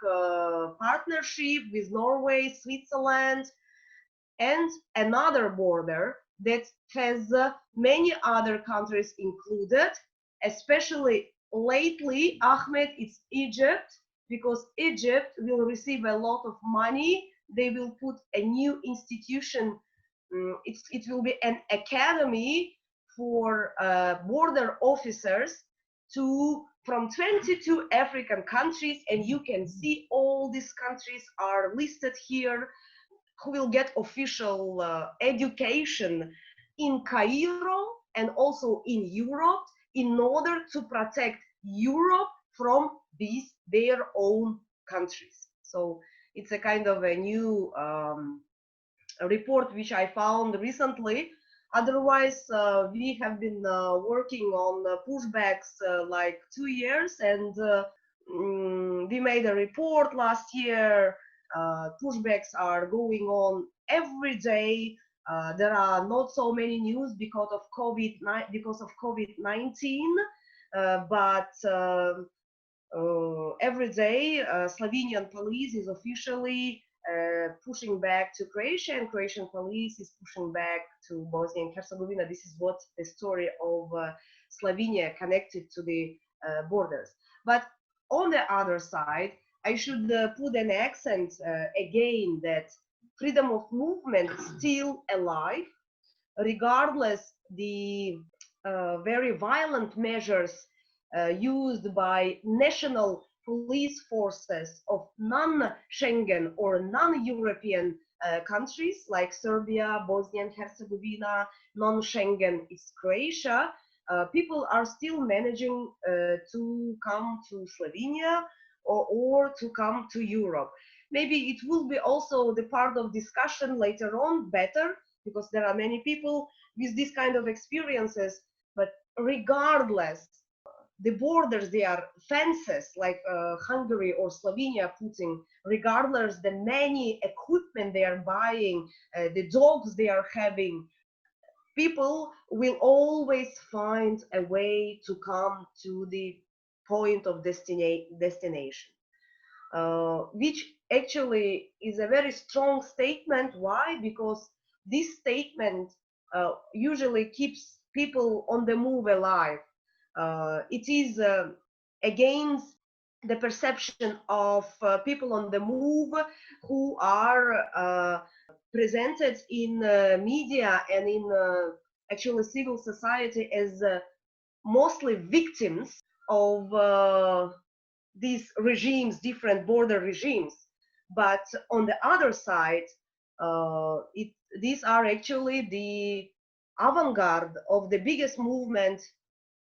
S6: Partnership with Norway, Switzerland, and another border that has many other countries included, especially lately, Ahmed, it's Egypt, because Egypt will receive a lot of money. They will put a new institution. It will be an academy for border officers from 22 African countries, and you can see all these countries are listed here, who will get official education in Cairo and also in Europe in order to protect Europe from their own countries. So it's a kind of a new report which I found recently. Otherwise, we have been working on pushbacks like 2 years, and we made a report last year. Pushbacks are going on every day. There are not so many news because of COVID-19, but every day Slovenian police is officially pushing back to Croatia, and Croatian police is pushing back to Bosnia and Herzegovina. This is what the story of Slovenia connected to the borders. But on the other side, I should put an accent again that freedom of movement is still alive, regardless the very violent measures used by national police forces of non-Schengen or non-European countries like Serbia, Bosnia and Herzegovina. Non-Schengen is Croatia. People are still managing to come to Slovenia or to come to Europe. Maybe it will be also the part of discussion later on better, because there are many people with this kind of experiences. But regardless, the borders, they are fences like Hungary or Slovenia putting, regardless the many equipment they are buying, the dogs they are having, people will always find a way to come to the point of destination, which actually is a very strong statement. Why? Because this statement usually keeps people on the move alive. It is against the perception of people on the move who are presented in media and in actually civil society as mostly victims of these regimes, different border regimes. But on the other side, these are actually the avant-garde of the biggest movement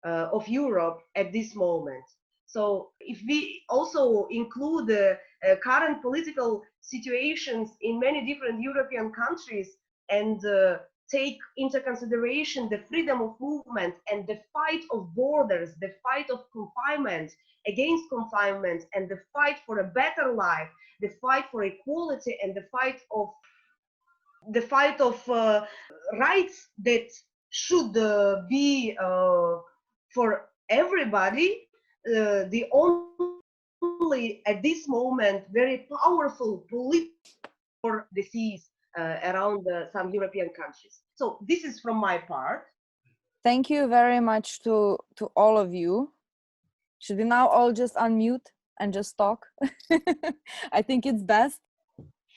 S6: of Europe at this moment. So if we also include the current political situations in many different European countries and take into consideration the freedom of movement and the fight of borders, the fight of confinement, against confinement, and the fight for a better life, the fight for equality, and the fight of rights that should be for everybody, the only at this moment very powerful political for disease around some European countries. So this is from my part.
S1: Thank you very much to all of you. Should we now all just unmute and just talk? I think it's best.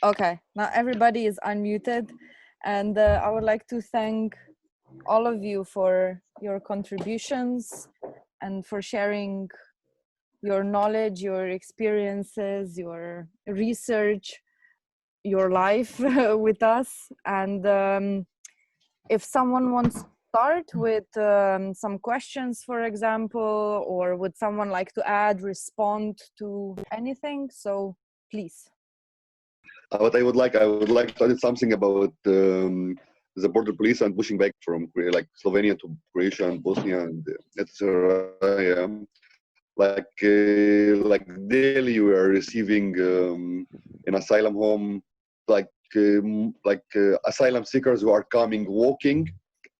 S1: Okay, now everybody is unmuted, and I would like to thank all of you for your contributions and for sharing your knowledge, your experiences, your research. your life with us. And if someone wants to start with some questions, for example, or would someone like to add, respond to anything, so please.
S9: What I would like to add something about the border police and pushing back from like Slovenia to Croatia and Bosnia and etc. Yeah. Like daily we are receiving in asylum home like asylum seekers who are coming walking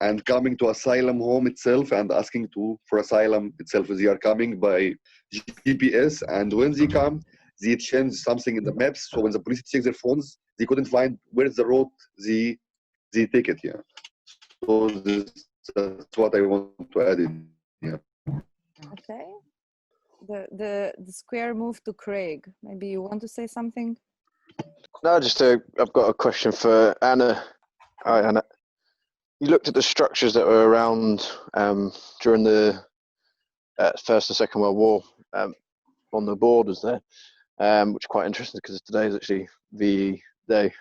S9: and coming to asylum home itself and asking for asylum itself. They are coming by GPS, and when they come, they change something in the maps. So when the police check their phones, they couldn't find where's the road they take it. Yeah. So that's what I want to add in. Yeah.
S1: Okay. The square move to Craig. Maybe you want to say something?
S10: No, I've got a question for Anna. Hi, Anna. You looked at the structures that were around during the First and Second World War on the borders there, which is quite interesting because today is actually VE Day.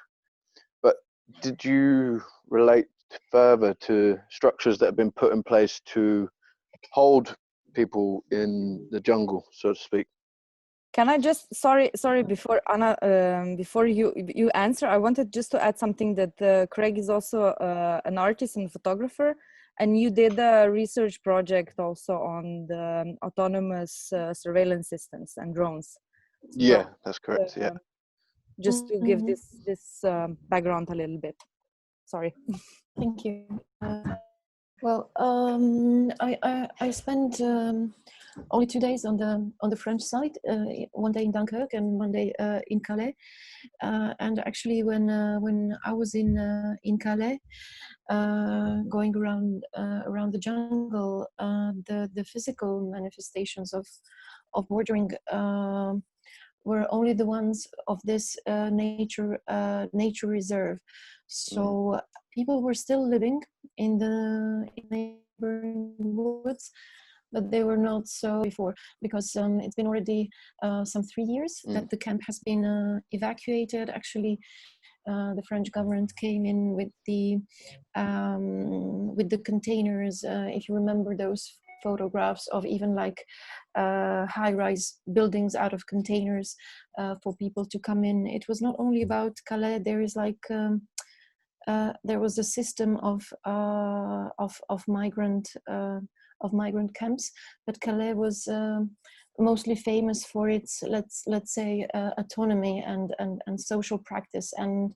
S10: But did you relate further to structures that have been put in place to hold people in the jungle, so to speak?
S1: Can I just sorry before Anna before you answer, I wanted just to add something that Craig is also an artist and photographer, and you did a research project also on the autonomous surveillance systems and drones. So,
S10: yeah, that's correct. Yeah.
S1: Just to give this background a little bit. Sorry.
S5: Thank you. Well, I spent only 2 days on the French side, one day in Dunkirk and one day in Calais. And actually, when I was in Calais, going around the jungle, the physical manifestations of bordering were only the ones of this nature reserve. So people were still living in the neighboring woods, but they were not so before, because it's been already some 3 years that the camp has been evacuated. Actually, the French government came in with the containers. If you remember those photographs of even like high-rise buildings out of containers for people to come in. It was not only about Calais. There is like there was a system of migrant camps, but Calais was mostly famous for its let's say autonomy and social practice, and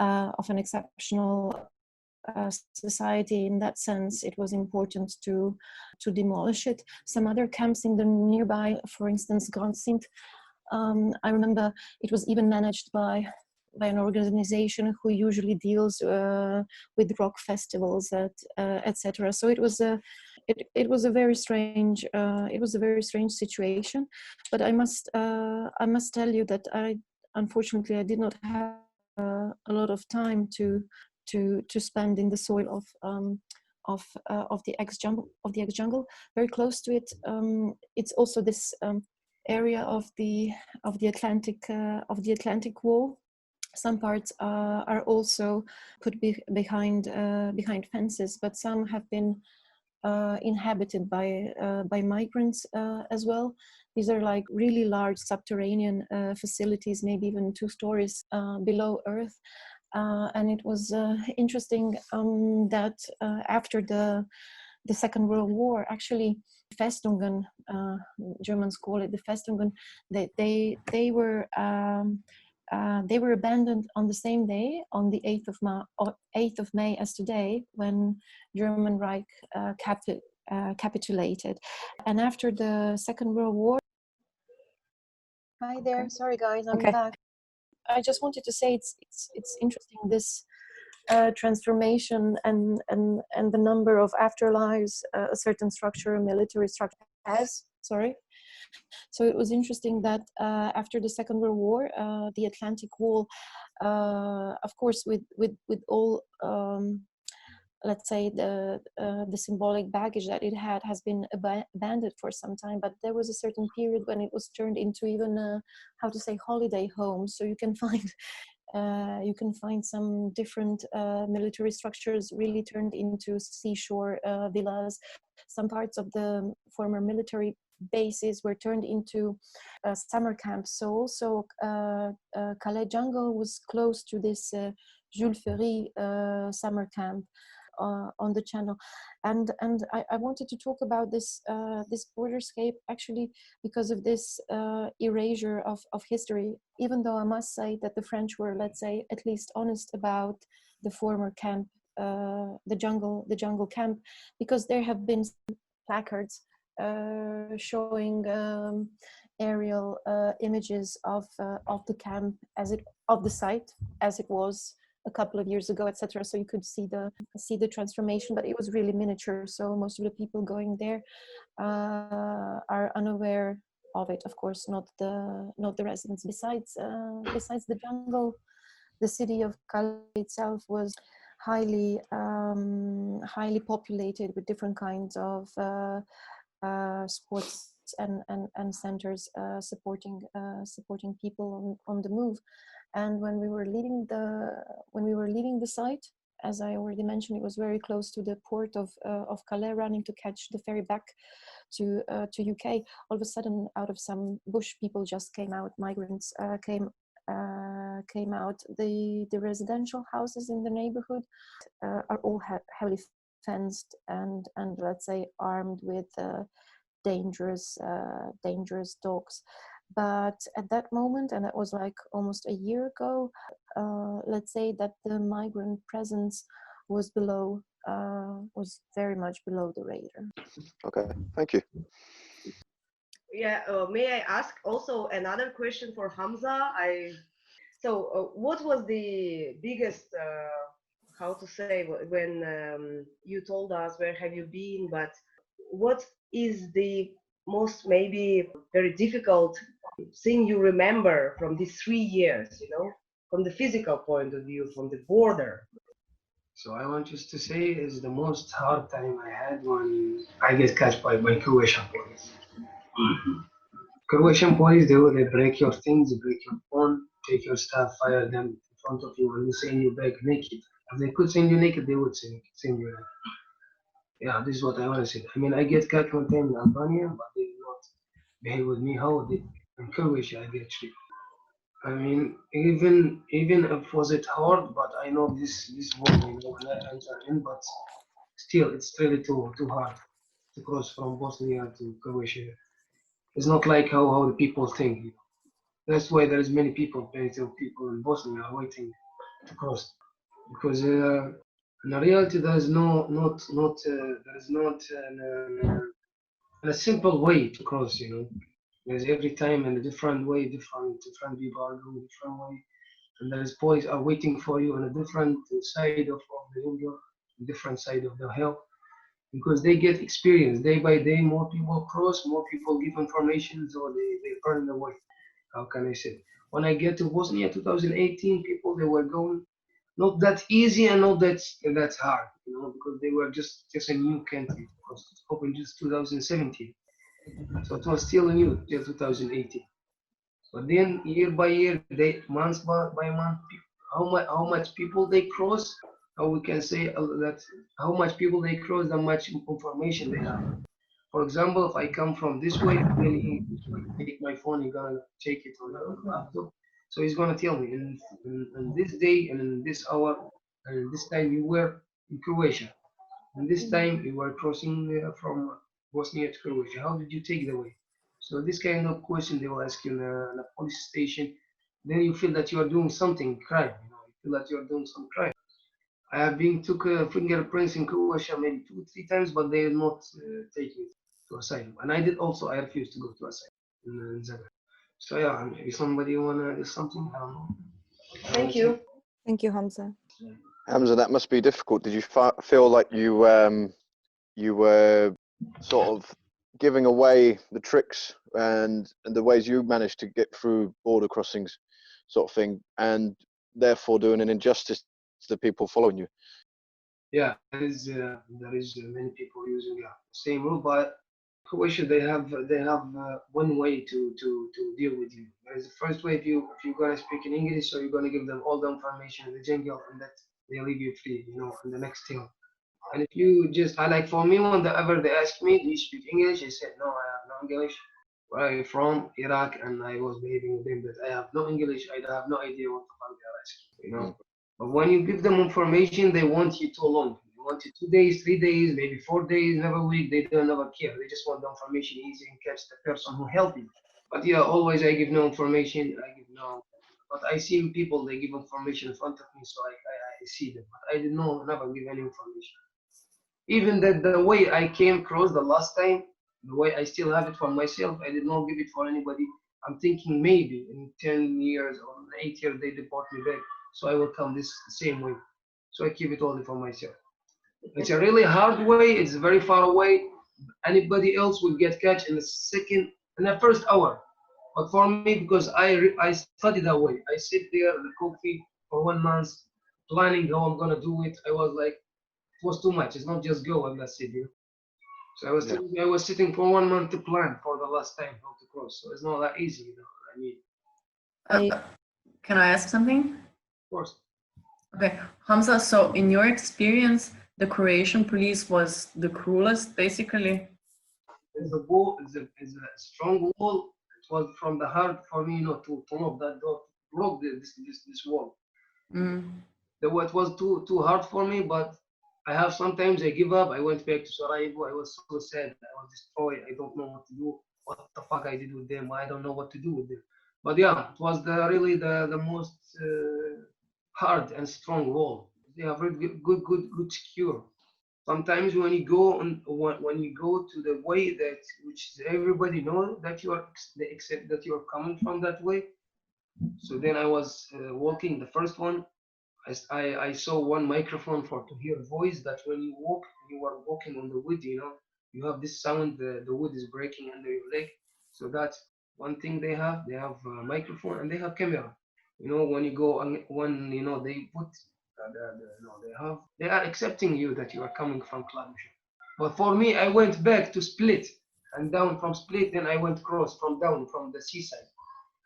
S5: of an exceptional society. In that sense, it was important to demolish it. Some other camps in the nearby, for instance, Grand Saint, I remember it was even managed by an organization who usually deals with rock festivals, etc. So it was a very strange situation. But I must tell you that unfortunately I did not have a lot of time to spend in the soil of the ex-jungle. Very close to it, it's also this area of the Atlantic wall. Some parts are also put behind fences, but some have been inhabited by migrants as well. These are like really large subterranean facilities, maybe even 2 stories below earth. And it was interesting that after the Second World War, actually, Festungen, Germans call it the Festungen, they were abandoned on the same day, on the 8th of May as today, when German Reich capitulated. And after the Second World War, hi there, okay. Sorry guys, I'm back. I just wanted to say it's interesting, this transformation and the number of afterlives a certain structure, a military structure has. Sorry. So it was interesting that after the Second World War, the Atlantic Wall, of course, with all let's say the symbolic baggage that it had, has been abandoned for some time. But there was a certain period when it was turned into even how to say holiday homes. So you can find You can find some different military structures really turned into seashore villas. Some parts of the former military bases were turned into summer camps. So also Calais jungle was close to this Jules Ferry summer camp on the channel, and I wanted to talk about this this borderscape actually because of this erasure of history. Even though I must say that the French were, let's say, at least honest about the former camp, the jungle camp, because there have been placards showing aerial images of the camp of the site as it was a couple of years ago, etc. So you could see the transformation, but it was really miniature. So most of the people going there are unaware of it. Of course, not the residents. Besides the jungle, the city of Calais itself was highly populated with different kinds of sports and centers supporting people on the move. And when we were leaving the site, as I already mentioned, it was very close to the port of Calais, running to catch the ferry back to UK. All of a sudden, out of some bush, people just came out. Migrants came out. The residential houses in the neighborhood are all heavily fenced and let's say armed with dangerous dogs. But at that moment, and that was like almost a year ago, let's say that the migrant presence was very much below the radar.
S10: Okay, thank you.
S6: Yeah, may I ask also another question for Hamza? So what was the biggest, how to say, when you told us where have you been, but what is the most maybe very difficult thing you remember from these 3 years, from the physical point of view, from the border?
S8: So I want just to say is the most hard time I had when I get catched by Croatian police. Croatian police, they break your things, they break your phone, take your stuff, fire them in front of you, and you send you back naked. If they could send you naked, they would send you naked. Yeah, this is what I want to say. I mean, I get catch one time in Albania, but they did not behave with me how they in Croatia. I get treated. I mean, even if was it hard, but I know this world, when I enter in, but still, it's really too hard to cross from Bosnia to Croatia. It's not like how the people think. That's why there is many people in Bosnia are waiting to cross, because in reality there is there is not a simple way to cross. There's every time in a different way, different people are doing different way, and there is boys are waiting for you on a different side of the window, different side of the hill, because they get experience day by day. More people cross, more people give information, so they burn the way. How can I say? When I get to Bosnia 2018, people they were going not that easy and not that hard, because they were just a new country. It was opened just 2017. So it was still new till 2018. But then year by year, month by month, how much people they cross, how we can say that how much people they cross, how much information they have. For example, if I come from this way, then he take my phone, he's gonna take it on the laptop. So he's gonna tell me, in this day and in this hour and this time you were in Croatia. And this time you were crossing from Bosnia to Croatia. How did you take the way? So this kind of question they will ask you in a police station. Then you feel that you are doing something crime. You feel that you are doing some crime. I have been took fingerprints in Croatia maybe 2-3 times, but they did not take me to asylum. And I did also. I refused to go to asylum in Zagreb. So yeah, if somebody wanna do something, I don't know.
S6: Thank you.
S1: Thank you, Hamza.
S10: Hamza, that must be difficult. Did you feel like you were sort of giving away the tricks and the ways you managed to get through border crossings, sort of thing, and therefore doing an injustice to the people following you?
S8: Yeah, there is many people using the same rule, but Croatia, they have one way to deal with you. There is the first way, if you're gonna speak in English, so you're gonna give them all the information in the jungle, and that they leave you free, you know, and the next thing. And if you just, I like for me, whenever they asked me, do you speak English? I said, no, I have no English. Where are you from? Iraq, and I was behaving with them that I have no English, I have no idea what the fuck they're asking, you know. But when you give them information, they want you too long. They want you 2 days, 3 days, maybe 4 days, never a week. They don't ever care. They just want the information easy and catch the person who helped you. But yeah, always I give no information. I give no. But I see people, they give information in front of me, so I see them. But I did not never give any information. Even that the way I came across the last time, the way I still have it for myself, I did not give it for anybody. I'm thinking maybe in 10 years or 8 years they deport me back, so I will come this same way. So I keep it only for myself. It's a really hard way. It's very far away. Anybody else will get catch in the first hour. But for me, because I study that way. I sit there in the coffee for 1 month, planning how I'm gonna do it. I was like, it was too much. It's not just go and that's it. You know? So I was sitting for 1 month to plan for the last time how to cross. So it's not that easy, you know. I mean,
S11: can I ask something?
S8: Of course.
S11: Okay, Hamza. So in your experience, the Croatian police was the cruelest, basically.
S8: It's a wall. It's a strong wall. It was from the heart for me, you know, to knock that door, block this wall. It was too hard for me, but sometimes I give up. I went back to Sarajevo. I was so sad. I was destroyed. I don't know what to do. What the fuck I did with them? I don't know what to do with them. But yeah, it was really the most hard and strong wall. They are very good secure. Sometimes when you go to the way that which everybody knows that they accept that you are coming from that way. So then I was walking the first one. I saw one microphone to hear voice that when you are walking on the wood, you know, you have this sound, the wood is breaking under your leg. So that's one thing they have. They have a microphone and they have camera. You know, when you go when you know they put they are accepting you that you are coming from Kladusha. But for me, I went back to Split and down from Split, then I went cross from the seaside.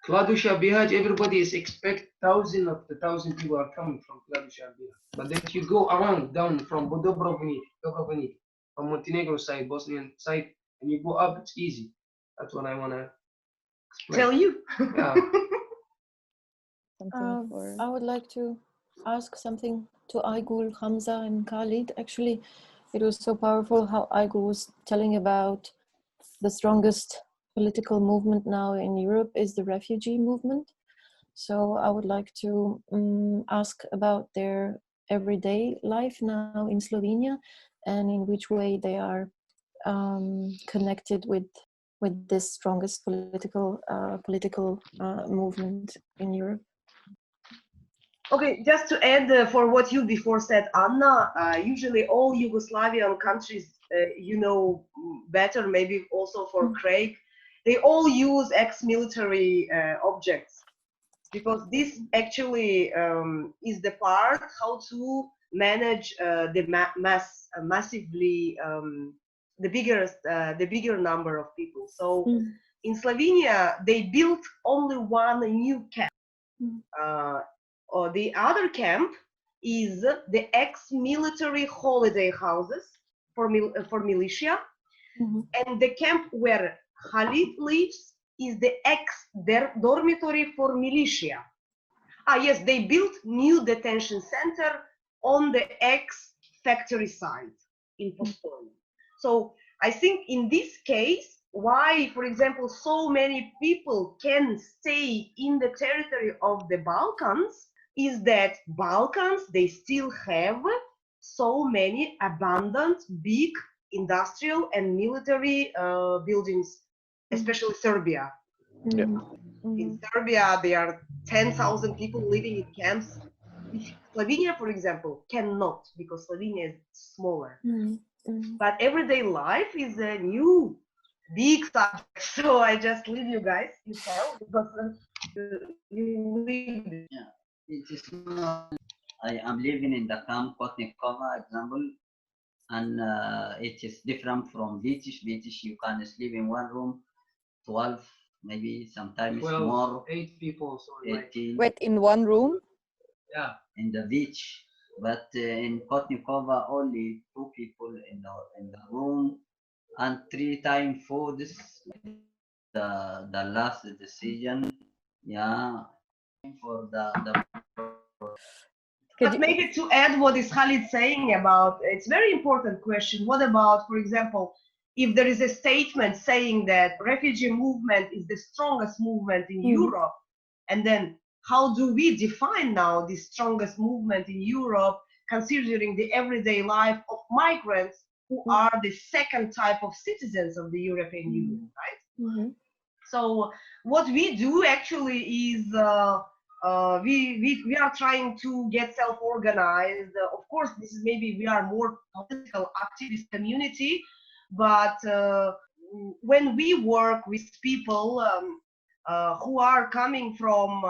S8: Kladusha, Bihać, everybody is expect 1,000 people are coming from Kladusha, Bihać. But then you go around down from Dubrovnik, from Montenegro side, Bosnian side, and you go up, it's easy. That's what I want to explain.
S6: Tell you.
S8: Yeah.
S5: I would like to ask something to Aigul, Hamza, and Khalid. Actually, it was so powerful how Aigul was telling about the strongest political movement now in Europe is the refugee movement. So I would like to ask about their everyday life now in Slovenia and in which way they are connected with this strongest political movement in Europe.
S6: Okay, just to add for what you before said, Anna, usually all Yugoslavian countries, you know better, maybe also for Craig, they all use ex-military objects, because this actually is the part how to manage the massively the bigger number of people. So in Slovenia, they built only one new camp. Or the other camp is the ex-military holiday houses for militia, and the camp where Khalid lives is the ex-dormitory for militia. Yes, they built new detention center on the ex-factory site in Postojna. So I think in this case, why, for example, so many people can stay in the territory of the Balkans is that Balkans, they still have so many abandoned big industrial and military buildings, especially Serbia. In Serbia, there are 10,000 people living in camps. Slovenia, for example, cannot, because Slovenia is smaller. But everyday life is a new big subject. So I just leave you guys, you tell, because you live.
S7: Yeah, it is not. I am living in the camp Kotnikova, example. and it is different from British. British, you can sleep in one room, 12, maybe sometimes
S8: 12,
S7: more.
S8: 8 people, so like
S7: 18
S1: Wait, in one room?
S8: yeah.
S7: in the beach, but in Kotnikova only 2 people in the room, and 3 times food. This the last decision, yeah, for the
S6: But maybe to add what is Khalid saying about, it's a very important question. What about, for example, if there is a statement saying that refugee movement is the strongest movement in Europe, and then how do we define now the strongest movement in Europe, considering the everyday life of migrants who are the second type of citizens of the European Union, right? So what we do actually is we are trying to get self-organized. Of course, this is maybe we are more political activist community, but when we work with people who are coming from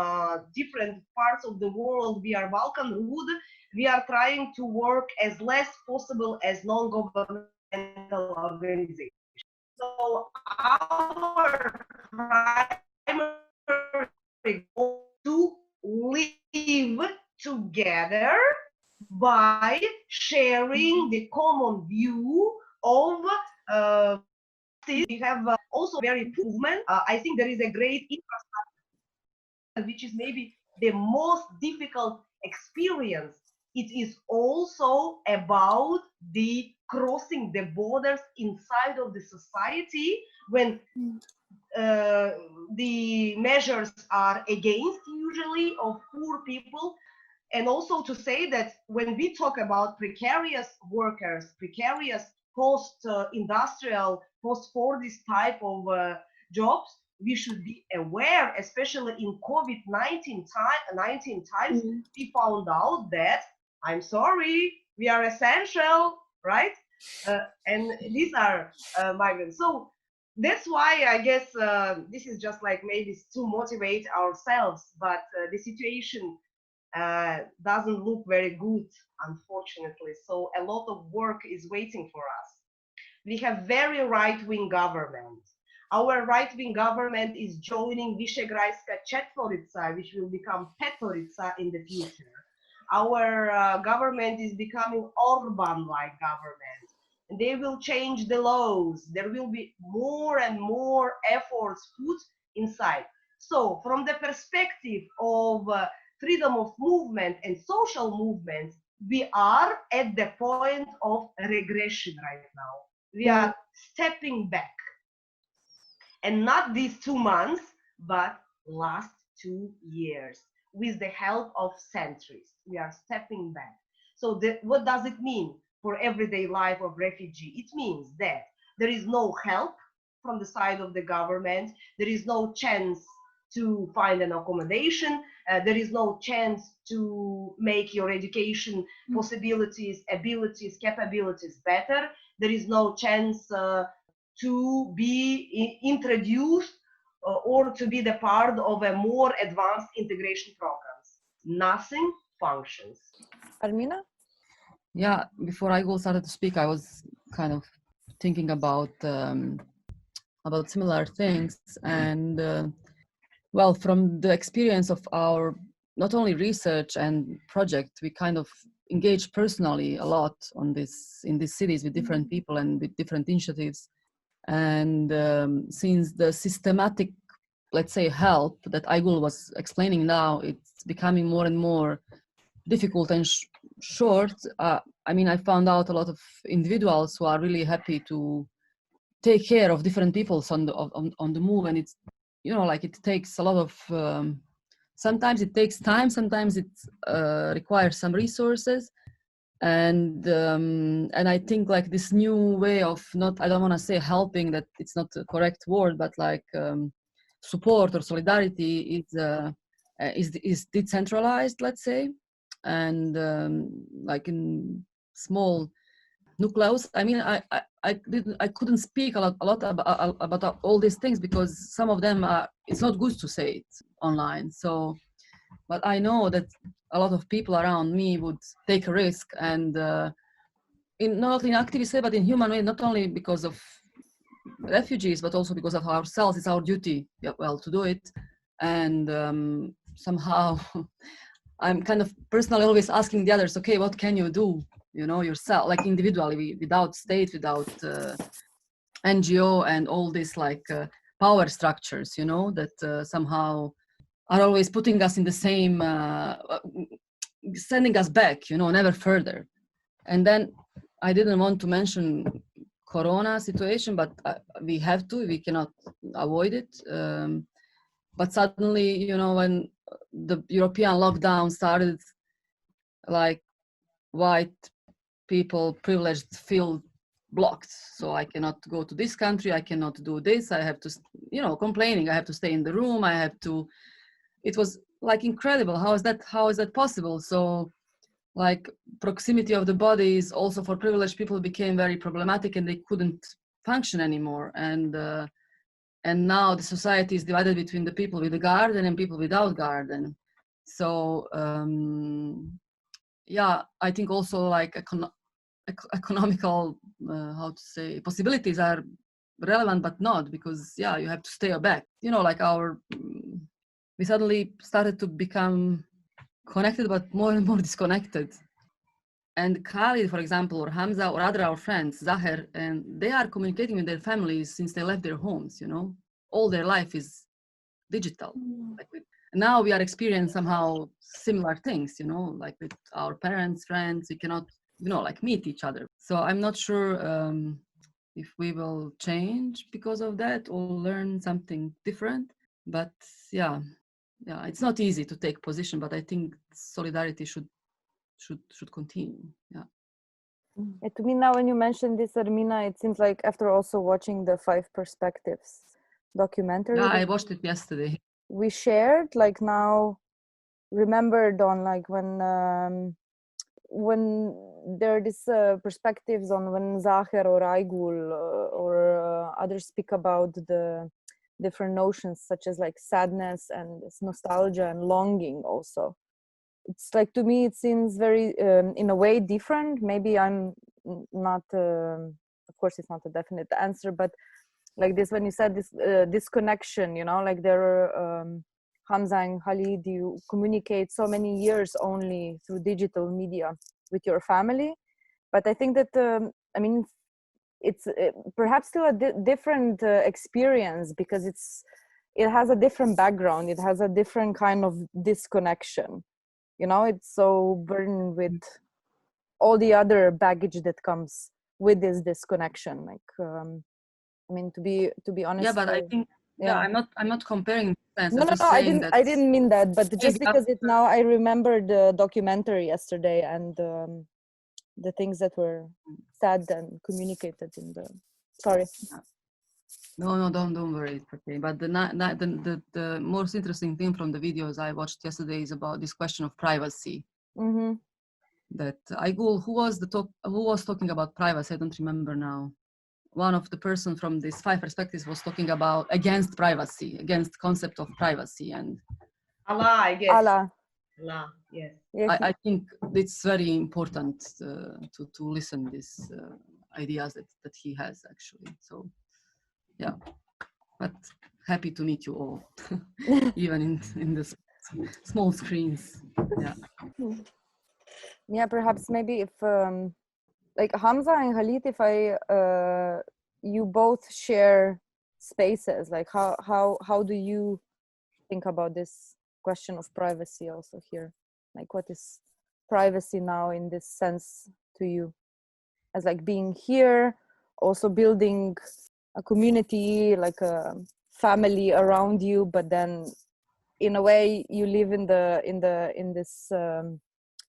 S6: different parts of the world via Balkan route, we are trying to work as less possible as non-governmental organizations. So our primary goal to live together by sharing the common view of we have also very improvement. I think there is a great infrastructure, which is maybe the most difficult experience. It is also about the crossing the borders inside of the society when the measures are against usually of poor people. And also to say that when we talk about precarious workers, precarious post-industrial, post-40s type of jobs, we should be aware, especially in COVID-19 times, we found out that, I'm sorry, we are essential, right? And these are migrants. So that's why I guess this is just like maybe to motivate ourselves, but the situation doesn't look very good, unfortunately. So a lot of work is waiting for us. We have very right-wing government. Our right-wing government is joining Visegrádska Četvorica, which will become Petorica in the future. Our government is becoming Orban-like government. And they will change the laws. There will be more and more efforts put inside. So from the perspective of freedom of movement and social movements, we are at the point of regression right now. We are stepping back. And not these 2 months, but last 2 years, with the help of centuries. We are stepping back. So what does it mean for everyday life of refugee? It means that there is no help from the side of the government. There is no chance to find an accommodation. There is no chance to make your education possibilities, abilities, capabilities better. There is no chance to be introduced or to be the part of a more advanced integration programs. Nothing functions.
S1: Armina?
S2: Yeah, before Aigul started to speak, I was kind of thinking about similar things, and well, from the experience of our not only research and project, we kind of engage personally a lot on this in these cities with different people and with different initiatives. And since the systematic, let's say, help that Aigul was explaining now, it's becoming more and more difficult and short. I mean, I found out a lot of individuals who are really happy to take care of different people on the move, and it's, you know, like it takes a lot of sometimes it takes time, sometimes it requires some resources, and I think like this new way of not, I don't want to say helping, that it's not the correct word, but like support or solidarity is decentralized, let's say, and like in small nucleus. I mean, I couldn't speak a lot about all these things because some of them it's not good to say it online. So, but I know that a lot of people around me would take a risk and not in activist way, but in human way, not only because of refugees, but also because of ourselves. It's our duty, well, to do it. And somehow I'm kind of personally always asking the others, okay, what can you do, you know, yourself, like individually, without state, without NGO and all these like power structures, you know, that somehow are always putting us in the same, sending us back, you know, never further. And then I didn't want to mention Corona situation, but we have to, we cannot avoid it. But suddenly, you know, when the European lockdown started, like white people, privileged, feel blocked. So I cannot go to this country, I cannot do this, I have to, you know, complaining, I have to stay in the room, I have to, it was like incredible. How is that possible? So like proximity of the bodies also for privileged people became very problematic and they couldn't function anymore. And now the society is divided between the people with the garden and people without garden. So yeah, I think also like economical, how to say, possibilities are relevant, but not, because yeah, you have to stay back. You know, like we suddenly started to become connected, but more and more disconnected. And Khalid, for example, or Hamza, or other our friends, Zahir, and they are communicating with their families since they left their homes, you know. All their life is digital. Like now we are experiencing somehow similar things, you know, like with our parents, friends, we cannot, you know, like meet each other. So I'm not sure if we will change because of that or learn something different. But yeah, it's not easy to take position, but I think solidarity should continue. Yeah.
S1: To me now, when you mentioned this, Armina, it seems like after also watching the 5 Perspectives documentary.
S2: Yeah, I watched it yesterday.
S1: We shared, like now remembered on like when there are these perspectives on when Zahir or Aigul or others speak about the different notions such as like sadness and nostalgia and longing also. It's like, to me, it seems very, in a way, different. Maybe I'm not, of course, it's not a definite answer, but like this, when you said this disconnection, you know, like there are, Hamza and Khalid, you communicate so many years only through digital media with your family. But I think that, I mean, it's perhaps still a different experience because it has a different background. It has a different kind of disconnection. You know, it's so burdened with all the other baggage that comes with this disconnection. Like, I mean, to be honest.
S2: Yeah, but I think I'm not comparing.
S1: No, I didn't mean that. But just because now I remember the documentary yesterday and the things that were said and communicated in the. Sorry.
S2: No, don't worry. It's okay. But the most interesting thing from the videos I watched yesterday is about this question of privacy.
S1: Mm-hmm.
S2: That Aigul, who was talking about privacy? I don't remember now. One of the person from these 5 perspectives was talking about against privacy, against concept of privacy, and
S12: Allah, I guess. Allah, yes.
S2: I think it's very important to listen these ideas that he has actually. So. Yeah, but happy to meet you all, even in the small screens. Yeah.
S1: Yeah, perhaps maybe if like Hamza and Khalid, if you both share spaces, like how do you think about this question of privacy also here? Like, what is privacy now in this sense to you, as like being here, also building a community, like a family around you, but then in a way you live in this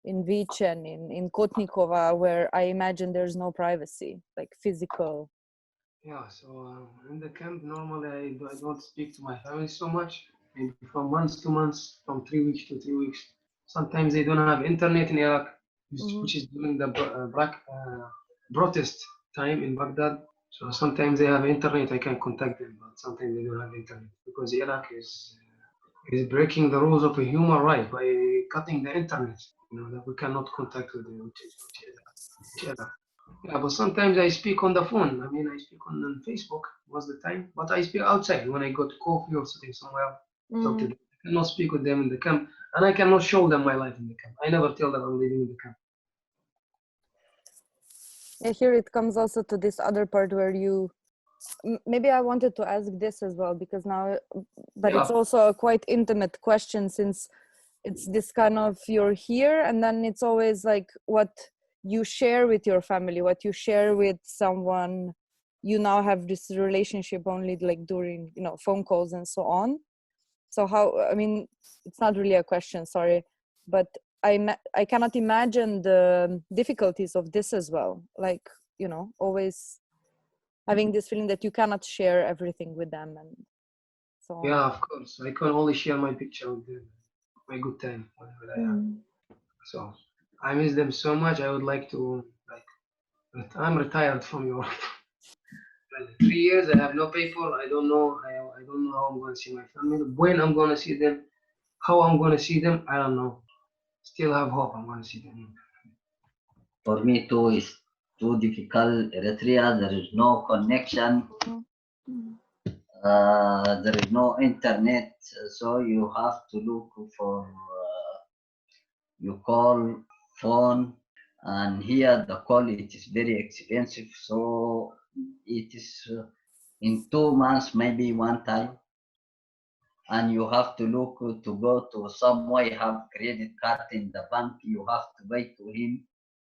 S1: in Vich and in Kotnikova, where I imagine there's no privacy, like physical.
S8: Yeah, so in the camp normally I don't speak to my family so much, maybe from months to months, from 3 weeks to 3 weeks. Sometimes they don't have internet in Iraq, which is during the black protest time in Baghdad. So sometimes they have internet, I can contact them, but sometimes they don't have internet because Iraq is breaking the rules of a human right by cutting the internet. You know, that we cannot contact with each other. Yeah, but sometimes I speak on the phone. I mean, I speak on Facebook most of the time, but I speak outside when I go to coffee or sitting somewhere. Talk to them. I cannot speak with them in the camp, and I cannot show them my life in the camp. I never tell them I'm living in the camp.
S1: Yeah, here it comes also to this other part where you, maybe I wanted to ask this as well, because now, but
S8: Yeah.
S1: it's also a quite intimate question, since it's this kind of, you're here, and then it's always like what you share with your family, what you share with someone you now have this relationship only like during, you know, phone calls and so on. So how, I mean, it's not really a question, sorry, but I cannot imagine the difficulties of this as well. Like, you know, always having this feeling that you cannot share everything with them and so on.
S8: Yeah, of course. I can only share my picture with them, my good time, whatever I have. So I miss them so much. I would like to, like, I'm retired from Europe. 3 years, I have no paper. I don't know. I don't know how I'm going to see my family. When I'm going to see them, how I'm going to see them, I don't know. Still have hope I'm going to see them.
S7: For me too, it's too difficult. Eritrea, there is no connection. There is no internet, so you have to look for you call phone, and here the call it is very expensive, so it is in 2 months maybe one time, and you have to look to go to somewhere have credit card in the bank, you have to pay to him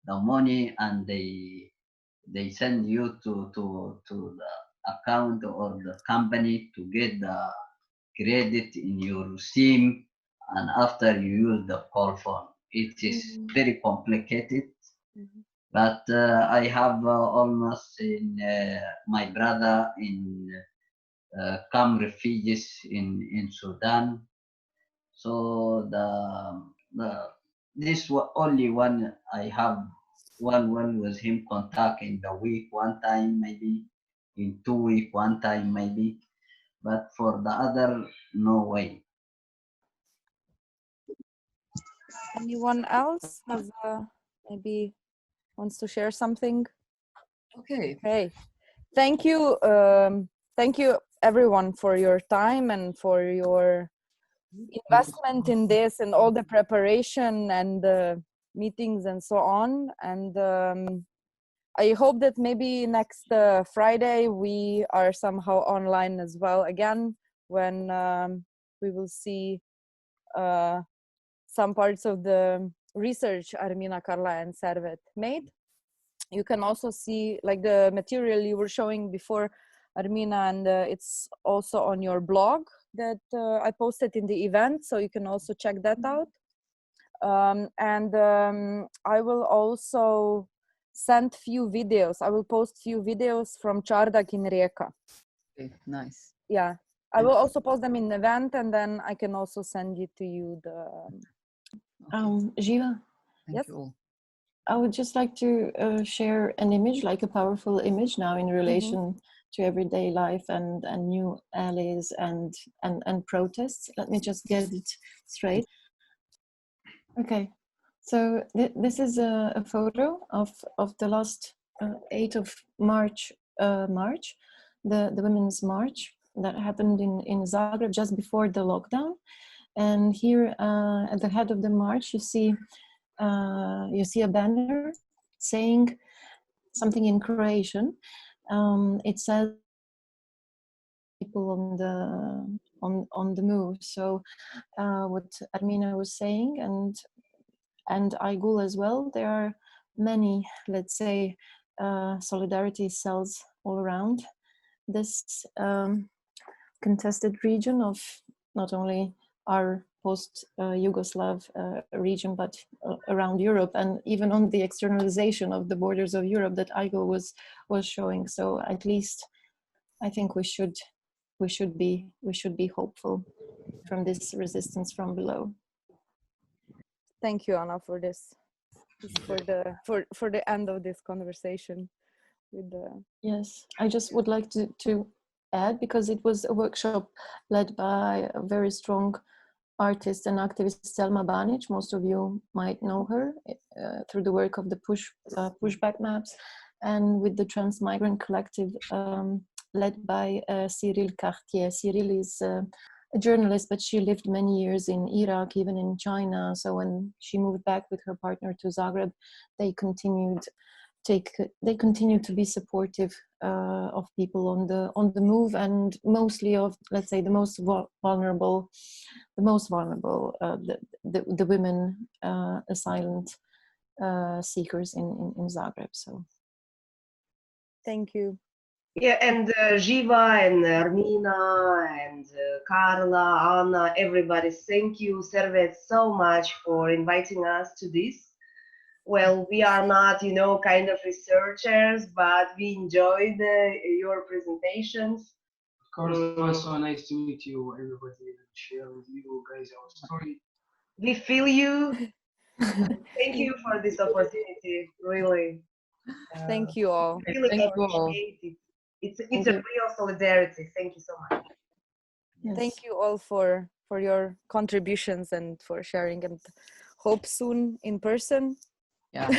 S7: the money, and they send you to the account or the company to get the credit in your SIM, and after you use the call phone. It is very complicated, but I have almost in my brother in come refugees in Sudan. So this only one I have one with him contact in the week one time, maybe in 2 weeks one time maybe, but for the other no way.
S1: Anyone else has maybe wants to share something?
S2: Okay.
S1: Hey, thank you everyone for your time and for your investment in this and all the preparation and the meetings and so on. And I hope that maybe next Friday we are somehow online as well again, when we will see some parts of the research Armina, Karla and Servet made. You can also see like the material you were showing before, Armina, and it's also on your blog that I posted in the event, so you can also check that out. I will also send few videos. I will post few videos from ČARDAK in Rijeka.
S2: Okay, nice.
S1: Yeah, I will also post them in the event, and then I can also send it to you.
S5: Živa?
S2: Thank you all.
S5: I would just like to share an image, like a powerful image now in relation to everyday life and new allies and protests. Let me just get it straight. Okay, so this is a photo of the last 8th of March, the Women's March that happened in Zagreb just before the lockdown. And here at the head of the march, you see a banner saying something in Croatian. It says people on the move. So what Armina was saying, and Aigul as well, there are many, let's say, solidarity cells all around this contested region of not only our post-Yugoslav region, but around Europe, and even on the externalization of the borders of Europe that Aigul was showing. So at least I think we should be hopeful from this resistance from below.
S1: Thank you, Anna, for this, for the end of this conversation. With the...
S5: Yes, I just would like to add, because it was a workshop led by a very strong artist and activist, Selma Banic. Most of you might know her through the work of the pushback maps, and with the Trans Migrant Collective led by Cyril Cartier. Cyril is a journalist, but she lived many years in Iraq, even in China. So when she moved back with her partner to Zagreb, they continued to be supportive of people on the move, and mostly of, let's say, the most vulnerable, the women asylum seekers in Zagreb. So
S1: thank you.
S12: Yeah, and Živa and Armina and Karla, Anna, everybody, thank you, Servet, so much for inviting us to this. Well, we are not, you know, kind of researchers, but we enjoyed your presentations.
S8: Of course, it was so nice to meet you, everybody, and share with you guys our story.
S12: We feel you. Thank you for this opportunity, really.
S1: Thank you all.
S12: Really
S2: Thank you all.
S12: appreciate it. It's a real solidarity. Thank you so much.
S5: yes.
S1: Thank you all for your contributions and for sharing, and hope soon in person.
S2: Yeah.